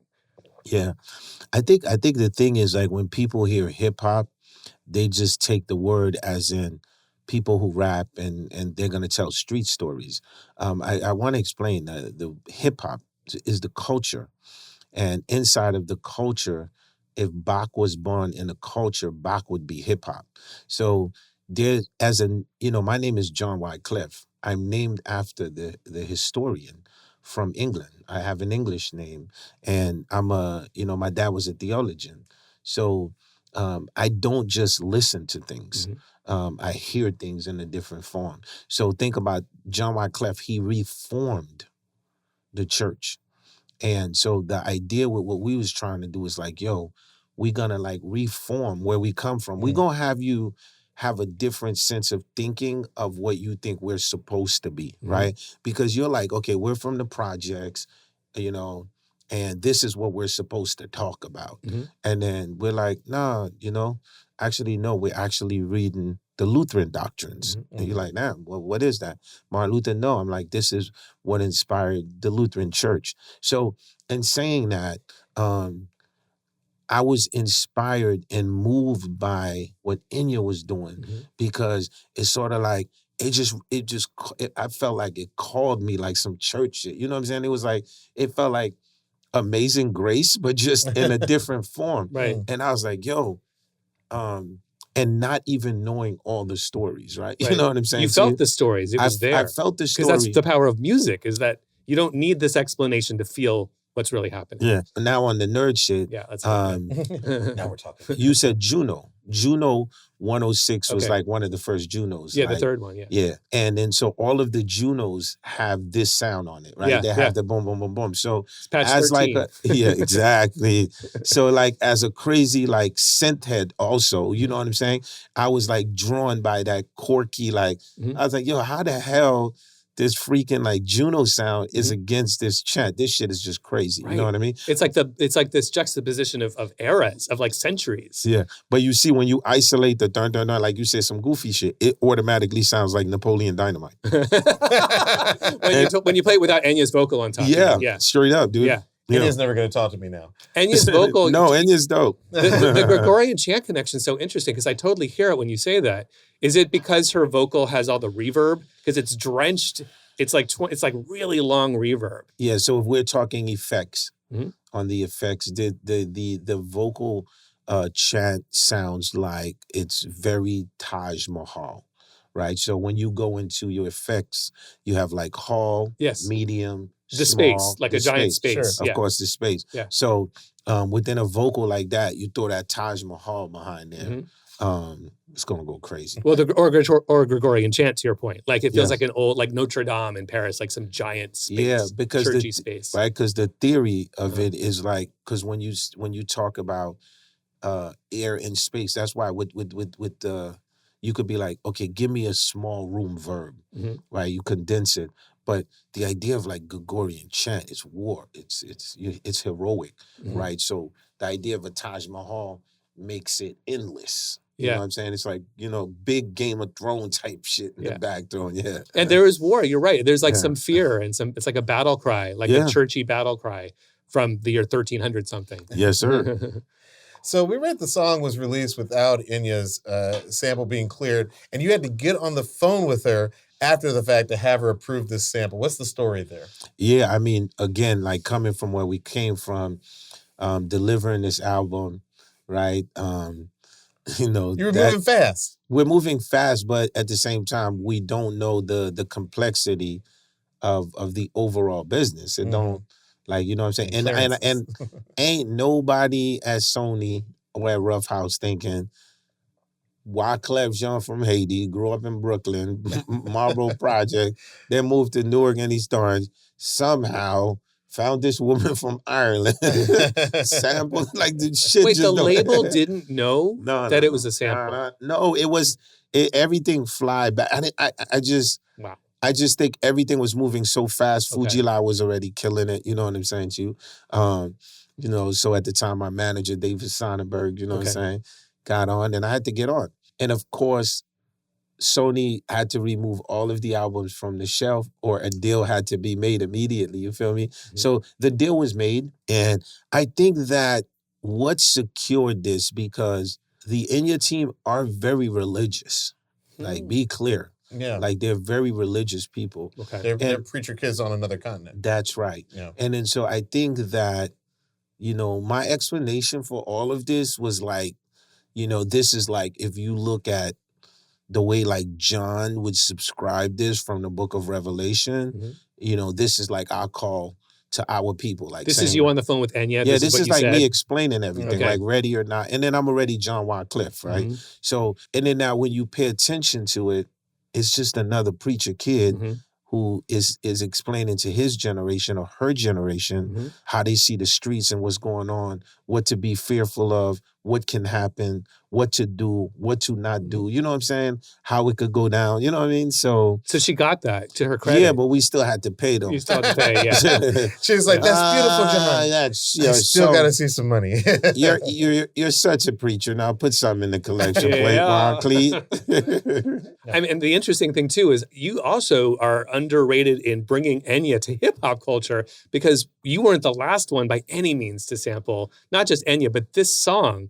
Yeah. I think the thing is, like, when people hear hip hop, they just take the word as in people who rap and they're going to tell street stories. I want to explain the hip hop is the culture. And inside of the culture, if Bach was born in a culture, Bach would be hip hop. So my name is John Wyclef. I'm named after the historian from England. I have an English name, and my dad was a theologian. So I don't just listen to things. Mm-hmm. I hear things in a different form. So think about John Wyclef. He reformed the church. And so the idea with what we was trying to do is like, we're going to like reform where we come from. We're going to have you have a different sense of thinking of what you think we're supposed to be, right? Because you're like, okay, we're from the projects, and this is what we're supposed to talk about. Mm-hmm. And then we're like, nah, actually, no, we're actually reading the Lutheran doctrines. Mm-hmm. And you're like, nah, well, what is that? Martin Luther? No, I'm like, this is what inspired the Lutheran Church. So in saying that, I was inspired and moved by what Enya was doing, because it's sort of like, I felt like it called me like some church shit. You know what I'm saying? It was like, it felt like Amazing Grace, but just in a different form. Right. And I was like, and not even knowing all the stories, right? You know what I'm saying? You felt the stories. It was there. I felt the story. Because that's the power of music, is that you don't need this explanation to feel what's really happening. Yeah. Now on the nerd shit. Yeah, that's now we're talking. You said Juno. Juno 106 was like one of the first Junos. Yeah, the third one, yeah. Yeah. And then so all of the Junos have this sound on it, right? Yeah, they have the boom, boom, boom, boom. So patch as 13. like yeah, exactly. So like as a crazy like synth head also, you know what I'm saying? I was like drawn by that quirky, like, I was like, how the hell this freaking like Juno sound is against this chant? This shit is just crazy. Right. You know what I mean? It's like this juxtaposition of eras, of like centuries. Yeah. But you see, when you isolate the dun dun dun, like you said, some goofy shit, it automatically sounds like Napoleon Dynamite. when you play it without Enya's vocal on top. Yeah. Straight up, dude. Yeah. Enya's never going to talk to me now. Enya's vocal. No, Enya's dope. The Gregorian chant connection is so interesting, because I totally hear it when you say that. Is it because her vocal has all the reverb? Because it's drenched. It's like really long reverb. Yeah. So if we're talking effects, on the effects, the vocal chant sounds like it's very Taj Mahal, right? So when you go into your effects, you have like hall, medium, the small, space, like a giant space. Sure. Of course, the space. Yeah. So within a vocal like that, you throw that Taj Mahal behind there. It's gonna go crazy. Well, or Gregorian chant, to your point, like it feels like an old, like Notre Dame in Paris, like some giant space, because churchy space, right? Because the theory of it is like, because when you talk about air and space, that's why with the you could be like, okay, give me a small room verb, right? You condense it. But the idea of like Gregorian chant, it's war, it's heroic, right? So the idea of a Taj Mahal makes it endless. You know what I'm saying? It's like, big Game of Thrones type shit in the background. Yeah. And there is war. You're right. There's like some fear and it's like a battle cry, like a churchy battle cry from the year 1300 something. Yes, sir. So we read the song was released without Enya's sample being cleared, and you had to get on the phone with her after the fact to have her approve this sample. What's the story there? Yeah, I mean, again, like coming from where we came from, delivering this album, right? You were moving fast. We're moving fast, but at the same time, we don't know the complexity of the overall business. It don't, like, you know what I'm saying? And ain't nobody at Sony or at Rough House thinking, Wyclef Jean from Haiti, grew up in Brooklyn, Marlboro Project, then moved to Newark and East Orange, somehow found this woman from Ireland, sampled like the shit. Wait, the label didn't know that it was a sample? No, it was, everything fly back. I just think everything was moving so fast. Fujila was already killing it, you know what I'm saying to you? So at the time, my manager, David Sonnenberg, you know what I'm saying, got on, and I had to get on. And of course, Sony had to remove all of the albums from the shelf, or a deal had to be made immediately, you feel me? So the deal was made, and I think that what secured this, because the Enya team are very religious. Like, be clear. Yeah. Like, they're very religious people. Okay. They're preacher kids on another continent. That's right. Yeah. And then so I think that, my explanation for all of this was like, this is like, if you look at the way like John would subscribe this from the book of Revelation, this is like our call to our people. Like, this saying, is you on the phone with Enya? Yeah, this is like me explaining everything, like ready or not. And then I'm already John Wyclef, right? So, and then now when you pay attention to it, it's just another preacher kid who is explaining to his generation or her generation how they see the streets and what's going on, what to be fearful of, what can happen, what to do, what to not do. You know what I'm saying? How it could go down. You know what I mean? So she got that, to her credit. Yeah, but we still had to pay them. You still had to pay, yeah. She was like, "That's beautiful, John. I still got to see some money." You're such a preacher. Now put something in the collection plate, Ron Cleet. I mean, and the interesting thing too is you also are underrated in bringing Enya to hip hop culture, because you weren't the last one by any means to sample not just Enya, but this song,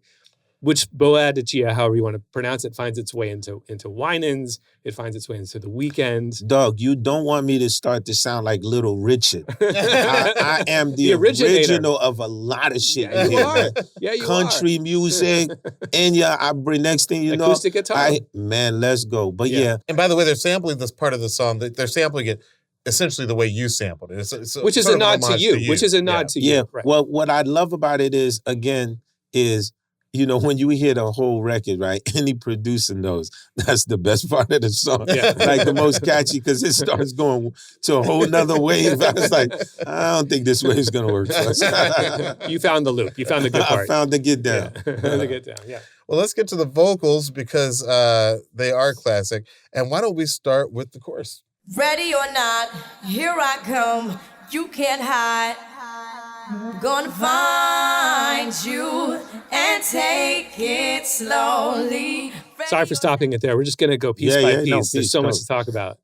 which Boadicea, however you want to pronounce it, finds its way into Winans. It finds its way into The Weeknd. Dog, you don't want me to start to sound like Little Richard. I am the original of a lot of shit. Yeah, you are. Yeah, you Country music, Enya, I bring, next thing you know. Acoustic guitar. Man, let's go. But yeah. And by the way, they're sampling this part of the song. They're sampling it essentially the way you sampled it. It's which is a nod to you. Which is a nod to you. Yeah. Right. Well, what I love about it is, again, when you hear the whole record, right, any producer knows that's the best part of the song. Yeah. Like the most catchy, because it starts going to a whole nother wave. I was like, I don't think this wave is going to work for us. You found the loop. You found the good part. I found the get down. Yeah. The get down, yeah. Well, let's get to the vocals, because they are classic. And why don't we start with the chorus? Ready or not, here I come. You can't hide. Gonna find you and take it slowly. Sorry for stopping it there. We're just going to go piece by piece. No, There's so much to talk about.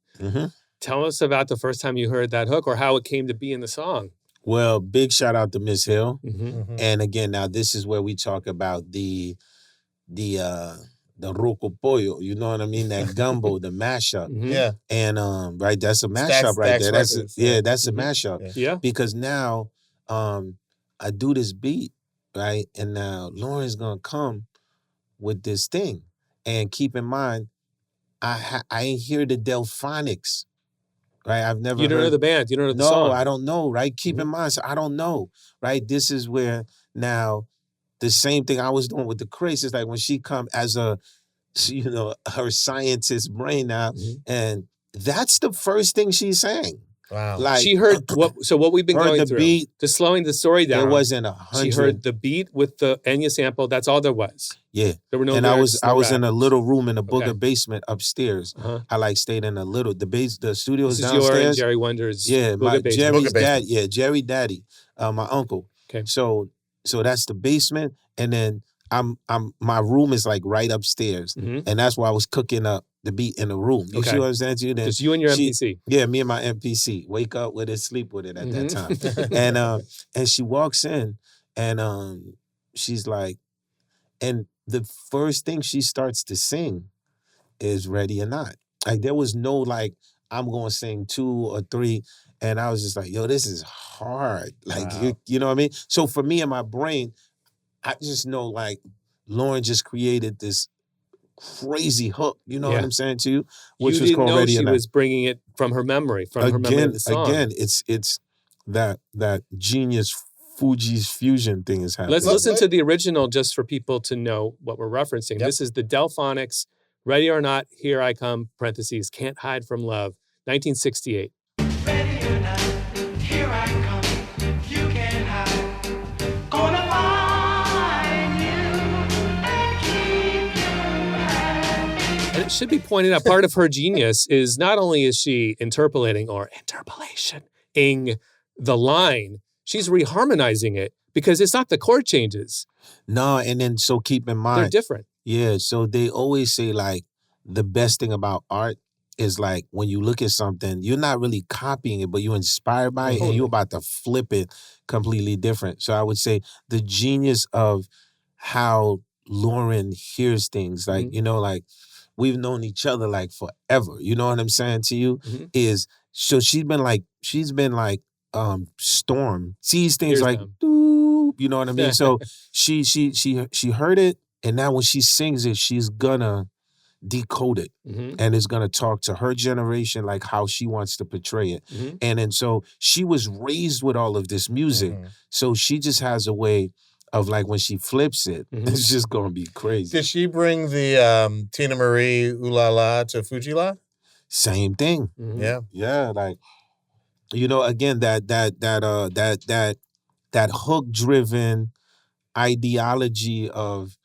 Tell us about the first time you heard that hook, or how it came to be in the song. Well, big shout out to Miss Hill. And again, now this is where we talk about the roco pollo, you know what I mean? That gumbo, the mashup. Yeah. And right, that's a mashup right there. That's that's a mashup. Yeah. Because now I do this beat, right? And now Lauryn's gonna come with this thing. And keep in mind, I ain't hear the Delphonics, right? I've never. You don't know the band. You don't know the song. No, I don't know, right? Keep in mind, so I don't know, right? This is where now the same thing I was doing with the Craze is like when she come as a, her scientist brain now, and that's the first thing she's saying. Wow. Like She heard what we've been heard going the through. beat. Just slowing the story down. It wasn't 100. She heard the beat with the Enya sample. That's all there was. Yeah. There were no and lyrics, I was in a little room in the Okay. booger basement upstairs. I like stayed in a little the studio This is is downstairs. your and Jerry Wonder's Yeah, my Booger Basement. Jerry's Booger dad. basement. Yeah, Jerry Daddy, my uncle. Okay. So that's the basement, and then my room is like right upstairs, and that's why I was cooking up the beat in the room. You see what I'm saying to you? Then Just you and your MPC. Yeah, me and my MPC. Wake up with it, sleep with it at that time. And she walks in, and she's like, and the first thing she starts to sing is Ready or Not. Like there was no like, I'm going to sing 2 or 3. And I was just like, yo, this is hard. Like, Wow. you know what I mean? So for me in my brain, I just know like Lauryn just created this crazy hook, you know what I'm saying to you? Which you was didn't called know Ready or she Not. was bringing it from her memory, of the song. Again, it's that genius Fugees fusion thing is happening. Let's listen to the original just for people to know what we're referencing. Yep. This is the Delphonics, Ready or Not, Here I Come, parentheses, Can't Hide from Love, 1968. Ready or not, here I come. You can't hide. Gonna find you and keep you high. And it should be pointed out, part of her genius is not only is she interpolating or interpolation-ing the line, she's reharmonizing it because it's not the chord changes. No, and then so keep in mind. They're different. Yeah, so they always say like the best thing about art is like when you look at something, you're not really copying it, but you're inspired by it and you're about to flip it completely different. So I would say the genius of how Lauryn hears things, like, you know, like we've known each other like forever. You know what I'm saying to you? Is so she's been like Storm sees things Here's like them. doop, you know what I mean? So she heard it, and now when she sings it, she's gonna decode it and is gonna talk to her generation like how she wants to portray it. And then so she was raised with all of this music. So she just has a way of like when she flips it, it's just gonna be crazy. Did she bring the Tina Marie Ooh La La to Fuji La? Same thing. Yeah, like you know, again that hook driven ideology of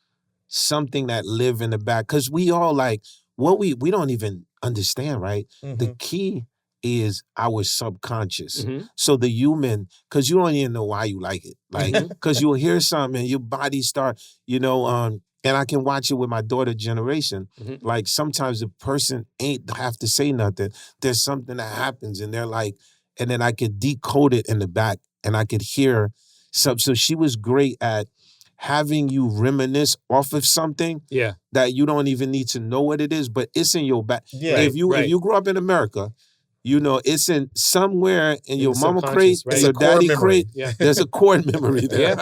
something that live in the back, because we all like what we don't even understand, right? The key is our subconscious. So the human, because you don't even know why you like it, like because you'll hear something and your body start, you know, and I can watch it with my daughter generation. Like sometimes the person ain't have to say nothing. There's something that happens and they're like, and then I could decode it in the back and I could hear some. So she was great at having you reminisce off of something that you don't even need to know what it is, but it's in your back. Yeah, if you grew up in America, you know, it's in somewhere in your mama crate, right? your daddy crate. Yeah. There's a chord memory there.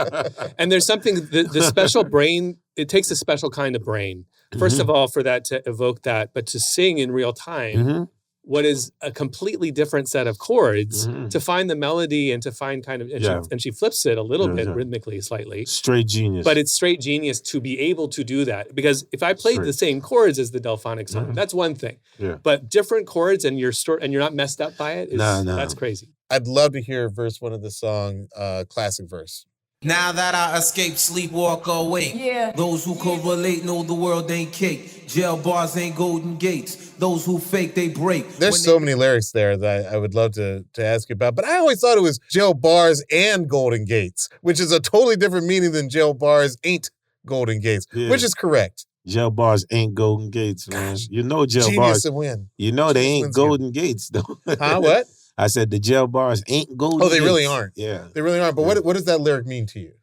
And there's something, the special brain, it takes a special kind of brain. First of all, for that to evoke that, but to sing in real time, what is a completely different set of chords to find the melody and to find kind of, and she flips it a little bit rhythmically, slightly. Straight genius. But it's straight genius to be able to do that. Because if I played the same chords as the Delphonic song, that's one thing. But different chords and you're not messed up by it, that's crazy. I'd love to hear verse 1 of the song, classic verse. Now that I escape, sleep, walk awake. Those who correlate know the world ain't cake. Jail bars ain't golden gates. Those who fake, they break. There's so many lyrics there that I would love to ask you about, but I always thought it was jail bars and golden gates, which is a totally different meaning than jail bars ain't golden gates, which is correct. Jail bars ain't golden gates, man. You know jail Genius bars. to win. You know they Genius ain't wins golden gates, though. Huh, what? I said the jail bars ain't golden Oh, they gates. really aren't. Yeah. They really aren't. But what does that lyric mean to you?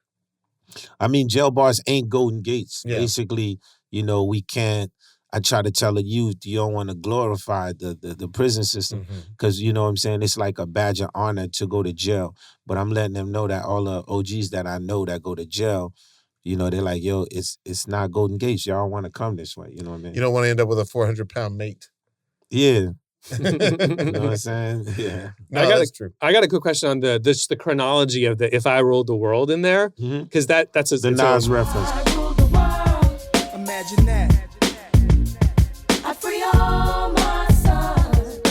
I mean, jail bars ain't golden gates. Yeah. Basically, you know, we can't, I try to tell the youth, you don't want to glorify the prison system because, you know what I'm saying, it's like a badge of honor to go to jail. But I'm letting them know that all the OGs that I know that go to jail, you know, they're like, yo, it's not golden gates. Y'all want to come this way. You know what I mean? You don't want to end up with a 400-pound mate. Yeah. You know what I'm saying? Yeah. No, that's true. I got a quick question on the chronology of the If I Ruled the World in there. Because that's the Nas reference. Imagine that. I free all my sons.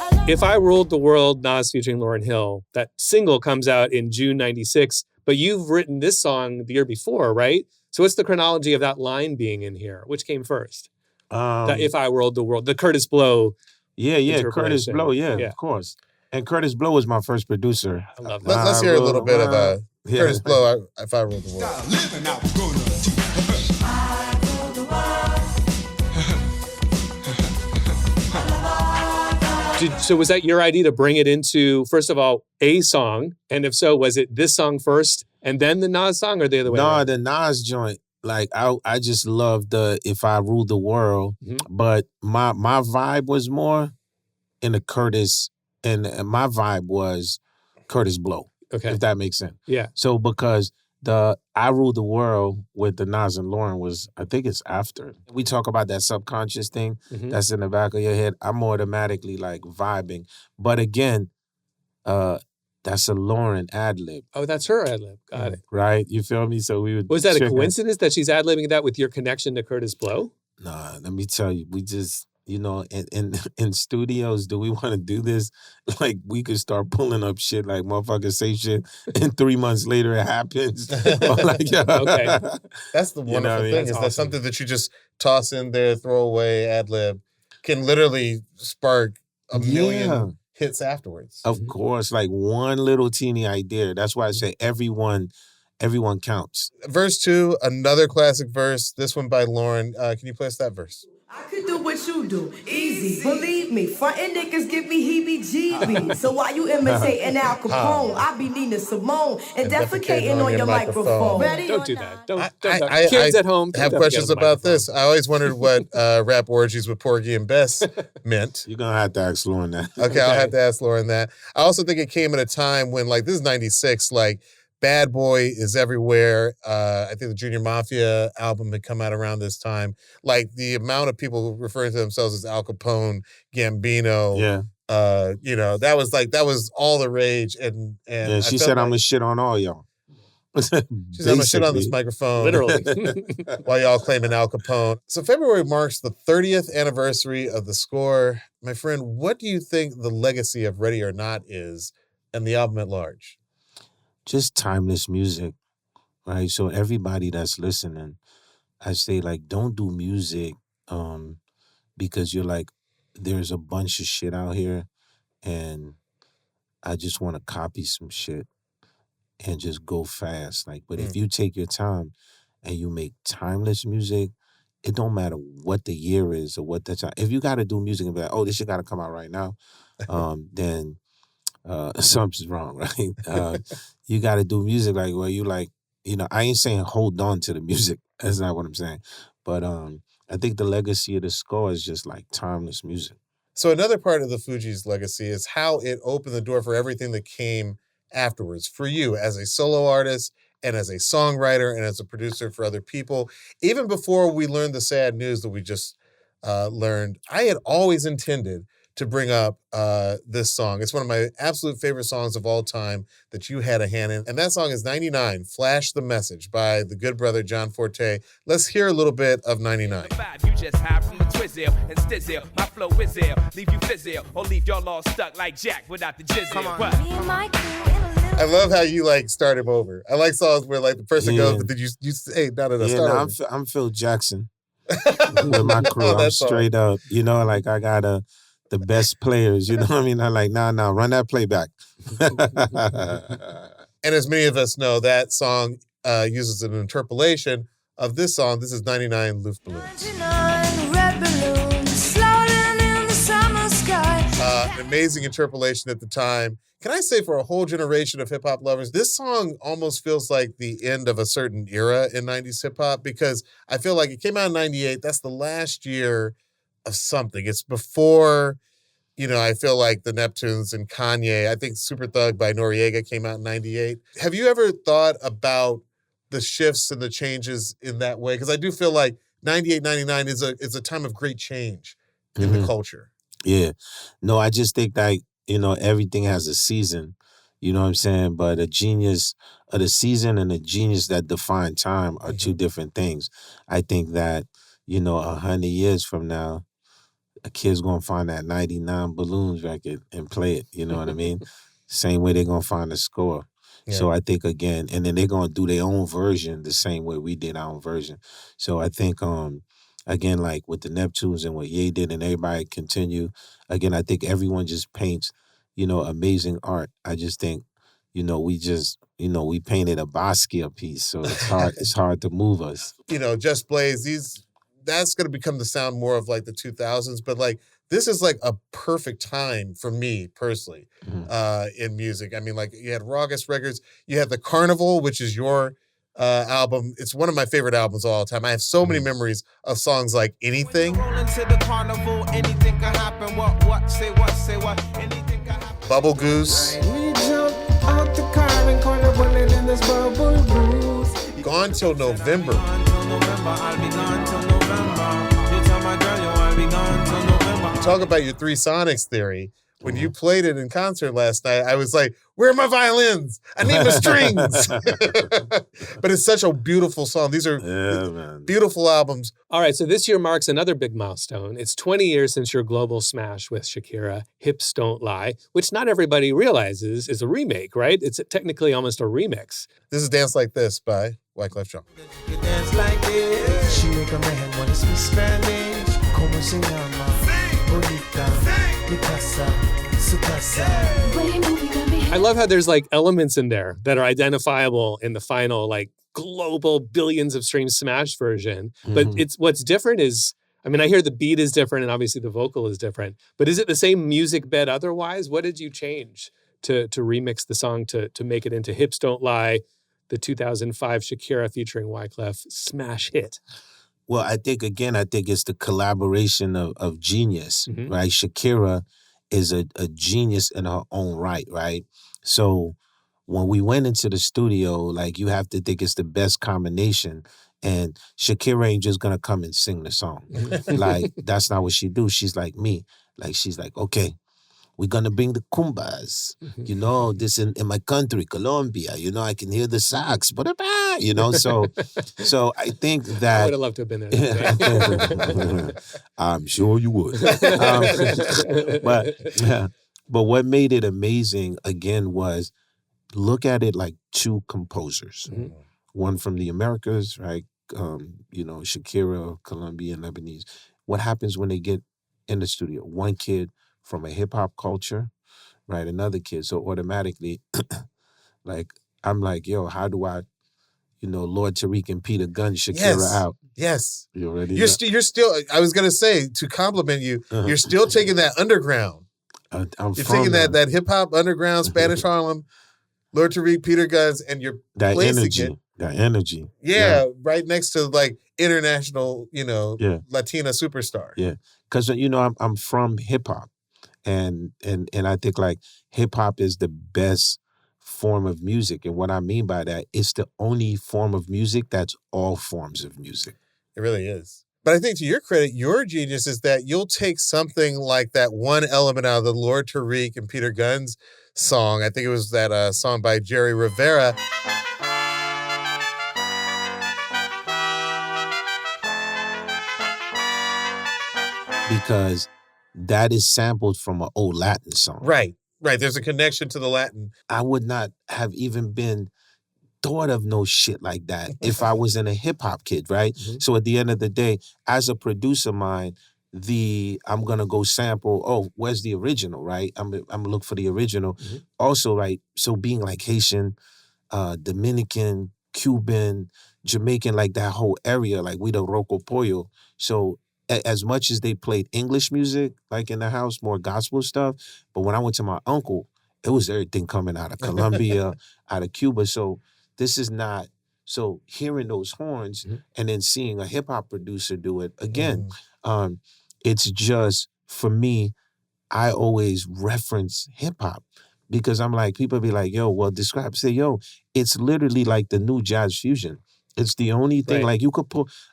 I If I Ruled the World, Nas featuring Lauryn Hill, that single comes out in June 96, but you've written this song the year before, right? So what's the chronology of that line being in here? Which came first? That If I Ruled the World, the Curtis Blow. Yeah, Curtis Blow, yeah, of course. And Curtis Blow was my first producer. I love that. Let's hear a little bit of Curtis Blow, If I Ruled the World. So was that your idea to bring it into, first of all, a song? And if so, was it this song first and then the Nas song, or the other way around? No, the Nas joint. Like, I just love the If I Ruled the World. Mm-hmm. But my vibe was more in the Curtis, and my vibe was Curtis Blow. Okay. If that makes sense. Yeah. So because the I Ruled the World with the Nas and Lauryn was, I think it's after. We talk about that subconscious thing that's in the back of your head. I'm automatically like vibing. But again, that's a Lauryn ad-lib. Oh, that's her ad-lib. Got it. Right? You feel me? So we would. Was that a coincidence that she's ad-libbing that with your connection to Curtis Blow? Nah, let me tell you, we just, in studios, do we want to do this? Like, we could start pulling up shit, like motherfuckers say shit, and 3 months later it happens. Like, okay. That's the wonderful thing, is awesome. That something that you just toss in there, throw away, ad-lib, can literally spark a million hits afterwards. Of course, like one little teeny idea. That's why I say everyone counts. Verse 2, another classic verse, this one by Lauryn. Can you play us that verse? I could do what you do, easy, believe me. Frontin' niggas give me heebie-jeebies. So while you imitating Al Capone, I be Nina Simone and defecating on your microphone. Ready? Don't do that. Don't Kids at home. I have questions about this. I always wondered what rap orgies with Porgy and Bess meant. You're going to have to ask Lauryn that. Okay, I'll have to ask Lauryn that. I also think it came at a time when, like, this is 96, like, Bad Boy is everywhere. I think the Junior Mafia album had come out around this time. Like, the amount of people referring to themselves as Al Capone, Gambino. Yeah. That was all the rage. And she said, I'm going to shit on all y'all. She said, I'm going to shit on this microphone. Literally. While y'all claiming Al Capone. So February marks the 30th anniversary of the score. My friend, what do you think the legacy of Ready or Not is, and the album at large? Just timeless music, right? So everybody that's listening, I say, like, don't do music because you're like, there's a bunch of shit out here and I just want to copy some shit and just go fast. Like, but if you take your time and you make timeless music, it don't matter what the year is or what the time. If you got to do music and be like, oh, this shit got to come out right now, then something's wrong, right? You got to do music like where you like, I ain't saying hold on to the music. That's not what I'm saying. But I think the legacy of the score is just like timeless music. So another part of the Fugees' legacy is how it opened the door for everything that came afterwards for you as a solo artist and as a songwriter and as a producer for other people. Even before we learned the sad news that we just learned, I had always intended to bring up this song. It's one of my absolute favorite songs of all time that you had a hand in. And that song is 99, Flash the Message, by the good brother John Forté. Let's hear a little bit of 99. You just hide from the twizzle and stizzle. My flow is ill, leave you fizzle, or leave y'all all stuck like Jack without the jizzle. I love how you like start him over. I like songs where like the person goes, but then you say, no, start over. I'm Phil Jackson with my crew. I'm straight up. Like I got the best players, you know what I mean? I'm like, nah, run that playback. And as many of us know, that song uses an interpolation of this song. This is 99 Luftballons. 99 red balloons floating in the summer sky. An amazing interpolation at the time. Can I say for a whole generation of hip-hop lovers, this song almost feels like the end of a certain era in 90s hip-hop, because I feel like it came out in 98. That's the last year of something. It's before, I feel like the Neptunes and Kanye. I think Super Thug by Noriega came out in 98. Have you ever thought about the shifts and the changes in that way? Because I do feel like 98, 99 is a time of great change in the culture. Yeah. No, I just think that, everything has a season. You know what I'm saying? But a genius of the season and a genius that define time are two different things. I think that, 100 years from now, a kid's gonna find that 99 Balloons record and play it. You know what I mean? Same way they're gonna find the score. Yeah. So I think again, and then they're gonna do their own version the same way we did our own version. So I think again, like with the Neptunes and what Ye did and everybody continue, again, I think everyone just paints, amazing art. I just think, we painted a Basquiat piece, so it's hard to move us. Just Blaze, that's going to become the sound more of like the 2000s, but like this is like a perfect time for me personally in music. I mean, like you had Raucous Records, you had The Carnival, which is your album. It's one of my favorite albums of all time. I have so many memories of songs like Anything. The carnival, anything can happen. What, say what, anything can happen. Bubble Goose. We jump out the car and carnival in this bubble goose. Gone Till November. I'll be gone till November. You tell my girl I'll be gone till November. Talk about your Three Sonics theory. When you played it in concert last night, I was like, where are my violins? I need my strings. But it's such a beautiful song. These are beautiful albums. All right, so this year marks another big milestone. It's 20 years since your global smash with Shakira, Hips Don't Lie, which not everybody realizes is a remake, right? It's technically almost a remix. This is Dance Like This by Wyclef Jean. You dance like this. She make a man want to speak Spanish. Como se llama? Bonita. Mi casa. Su casa. I love how there's like elements in there that are identifiable in the final like global billions of streams smash version. But it's what's different is, I mean, I hear the beat is different and obviously the vocal is different, but is it the same music bed otherwise? What did you change to remix the song to make it into Hips Don't Lie, the 2005 Shakira featuring Wyclef smash hit? Well, I think it's the collaboration of genius, right? Shakira is a genius in her own right? So when we went into the studio, like you have to think it's the best combination. And Shakira ain't just gonna come and sing the song. Like, that's not what she do. She's like me. Like, she's like, okay, we're gonna bring the kumbas. This in my country, Colombia. I can hear the sax. So I think that I would have loved to have been there. I'm sure you would. But what made it amazing again was look at it like two composers. One from the Americas, right? Shakira, Colombian, Lebanese. What happens when they get in the studio? One kid from a hip hop culture, right? Another kid. So automatically, like, I'm like, yo, how do I, Lord Tariq and Peter Gunn Shakira out? Yes. You already you're still, I was going to say, to compliment you, you're still taking that underground. You're taking that hip hop underground, Spanish Harlem, Lord Tariq, Peter Guns, and you're placing it. That energy. Yeah, right next to like international, Latina superstar. Yeah, because I'm from hip hop, and I think like hip hop is the best form of music, and what I mean by that, it's the only form of music that's all forms of music. It really is. But I think to your credit, your genius is that you'll take something like that one element out of the Lord Tariq and Peter Guns song. I think it was that song by Jerry Rivera. Because that is sampled from an old Latin song. Right. There's a connection to the Latin. I would not have even been thought of no shit like that if I was in a hip hop kid, right? So at the end of the day, as a producer of mine, I'm gonna go sample, where's the original, right? I'm gonna look for the original. Also, right, so being like Haitian, Dominican, Cuban, Jamaican, like that whole area, like we the Roco Pollo. So as much as they played English music, like in the house, more gospel stuff, but when I went to my uncle, it was everything coming out of Colombia, out of Cuba. So this is not, so hearing those horns and then seeing a hip hop producer do it, again, it's just, for me, I always reference hip hop because I'm like, people be like, yo, well, describe, say, yo, it's literally like the new jazz fusion. It's the only thing, like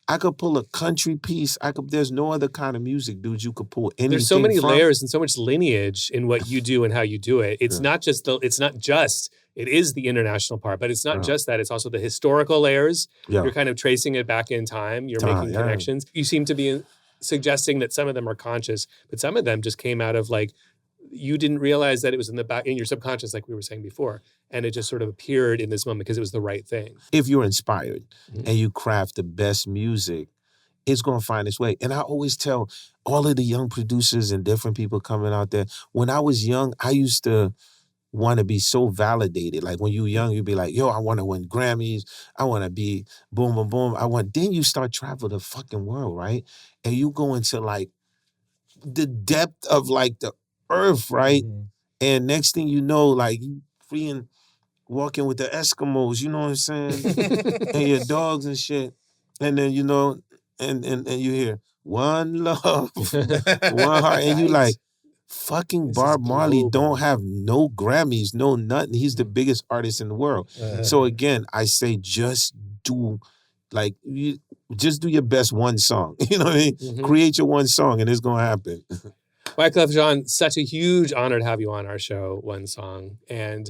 I could pull a country piece. There's no other kind of music, dude, you could pull anything. There's so many layers and so much lineage in what you do and how you do it. It's not just, it is the international part, but it's not just that. It's also the historical layers. You're kind of tracing it back in time. You're making connections. You seem to be suggesting that some of them are conscious, but some of them just came out of like, you didn't realize that it was in your subconscious, like we were saying before. And it just sort of appeared in this moment because it was the right thing. If you're inspired and you craft the best music, it's going to find its way. And I always tell all of the young producers and different people coming out there, when I was young, I used to want to be so validated. Like when you were young, you'd be like, yo, I want to win Grammys. I want to be boom, boom, boom. Then you start travel the fucking world, right? And you go into like the depth of like the earth, right? And next thing you know, like you freaking walking with the Eskimos, you know what I'm saying? And your dogs and shit. And then, you know, and you hear one love, one heart. And you like, fucking Bob Marley don't have no Grammys, no nothing. He's the biggest artist in the world. So again, I say just do your best one song. You know what I mean? Create your one song and it's gonna happen. Wyclef Jean, such a huge honor to have you on our show, One Song. And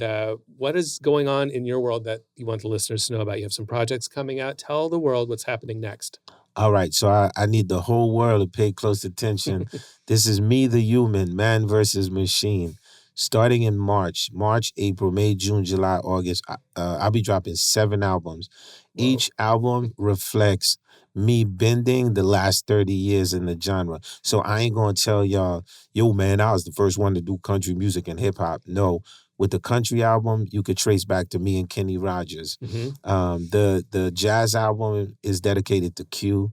what is going on in your world that you want the listeners to know about? You have some projects coming out. Tell the world what's happening next. All right, so I need the whole world to pay close attention. This is Me the Human, Man versus Machine. Starting in March, April, May, June, July, August, I'll be dropping 7 albums. Whoa. Each album reflects me bending the last 30 years in the genre. So I ain't gonna tell y'all, yo, man, I was the first one to do country music and hip hop. No, with the country album, you could trace back to me and Kenny Rogers. The jazz album is dedicated to Q.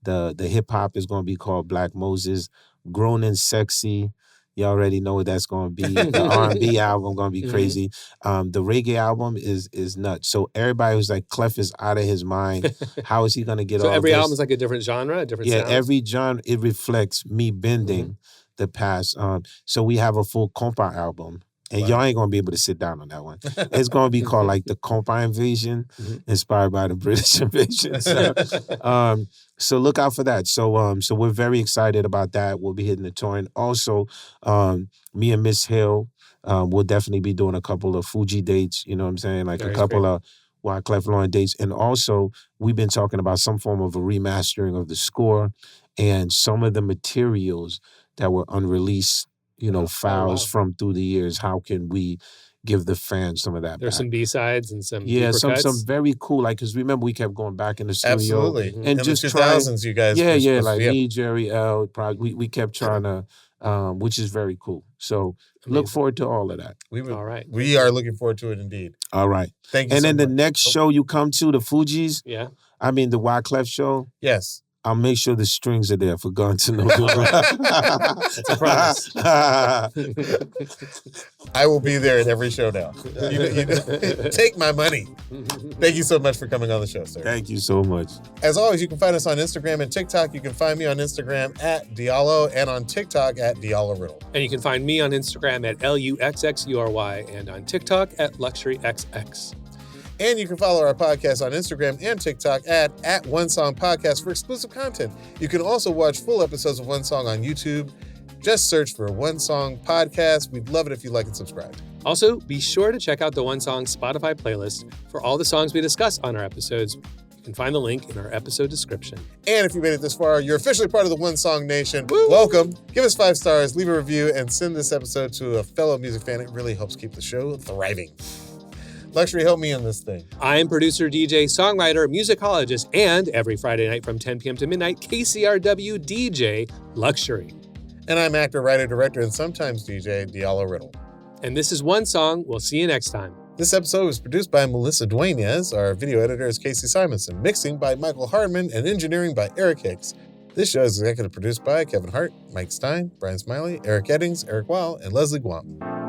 The hip hop is gonna be called Black Moses. Grown and Sexy, you already know what that's going to be. The R&B album going to be crazy. The reggae album is nuts. So everybody was like, Clef is out of his mind. How is he going to get all this? So every album is like a different genre, a different sound? Yeah, every genre, it reflects me bending the past. So we have a full compa album. And y'all ain't going to be able to sit down on that one. It's going to be called like the Compa Invasion, inspired by the British invasion. So look out for that. So we're very excited about that. We'll be hitting the touring. Also, me and Miss Hill, we'll definitely be doing a couple of Fuji dates, you know what I'm saying? Like a couple of Wyclef Lauryn dates. And also, we've been talking about some form of a remastering of the score and some of the materials that were unreleased, files from through the years. How can we give the fans some of that There's back? Some B-sides and some some very cool, like, because remember we kept going back in the studio. Absolutely. And just the 2000s, you guys. Like me, Jerry L. We kept trying to, which is very cool. So look forward to all of that. All right. We are looking forward to it indeed. All right. Thank you and so then much. the next show you come to, the Fugees. Yeah. I mean, the Wyclef show. Yes. I'll make sure the strings are there for Guns to know. That's a promise. I will be there at every show now. Take my money. Thank you so much for coming on the show, sir. Thank you so much. As always, you can find us on Instagram and TikTok. You can find me on Instagram at Diallo and on TikTok at Diallo Riddle. And you can find me on Instagram at LUXXURY and on TikTok at LuxuryXX. And you can follow our podcast on Instagram and TikTok at One Song Podcast for exclusive content. You can also watch full episodes of One Song on YouTube. Just search for One Song Podcast. We'd love it if you like and subscribe. Also, be sure to check out the One Song Spotify playlist for all the songs we discuss on our episodes. You can find the link in our episode description. And if you made it this far, you're officially part of the One Song Nation. Woo! Welcome. Give us 5 stars, leave a review, and send this episode to a fellow music fan. It really helps keep the show thriving. Luxury, help me on this thing. I'm producer, DJ, songwriter, musicologist, and every Friday night from 10 p.m. to midnight, KCRW DJ Luxury. And I'm actor, writer, director, and sometimes DJ Diallo Riddle. And this is One Song. We'll see you next time. This episode was produced by Melissa Dueñas. Our video editor is Casey Simonson. Mixing by Michael Hardman and engineering by Eric Hicks. This show is executive produced by Kevin Hart, Mike Stein, Brian Smiley, Eric Eddings, Eric Weil, and Leslie Guam.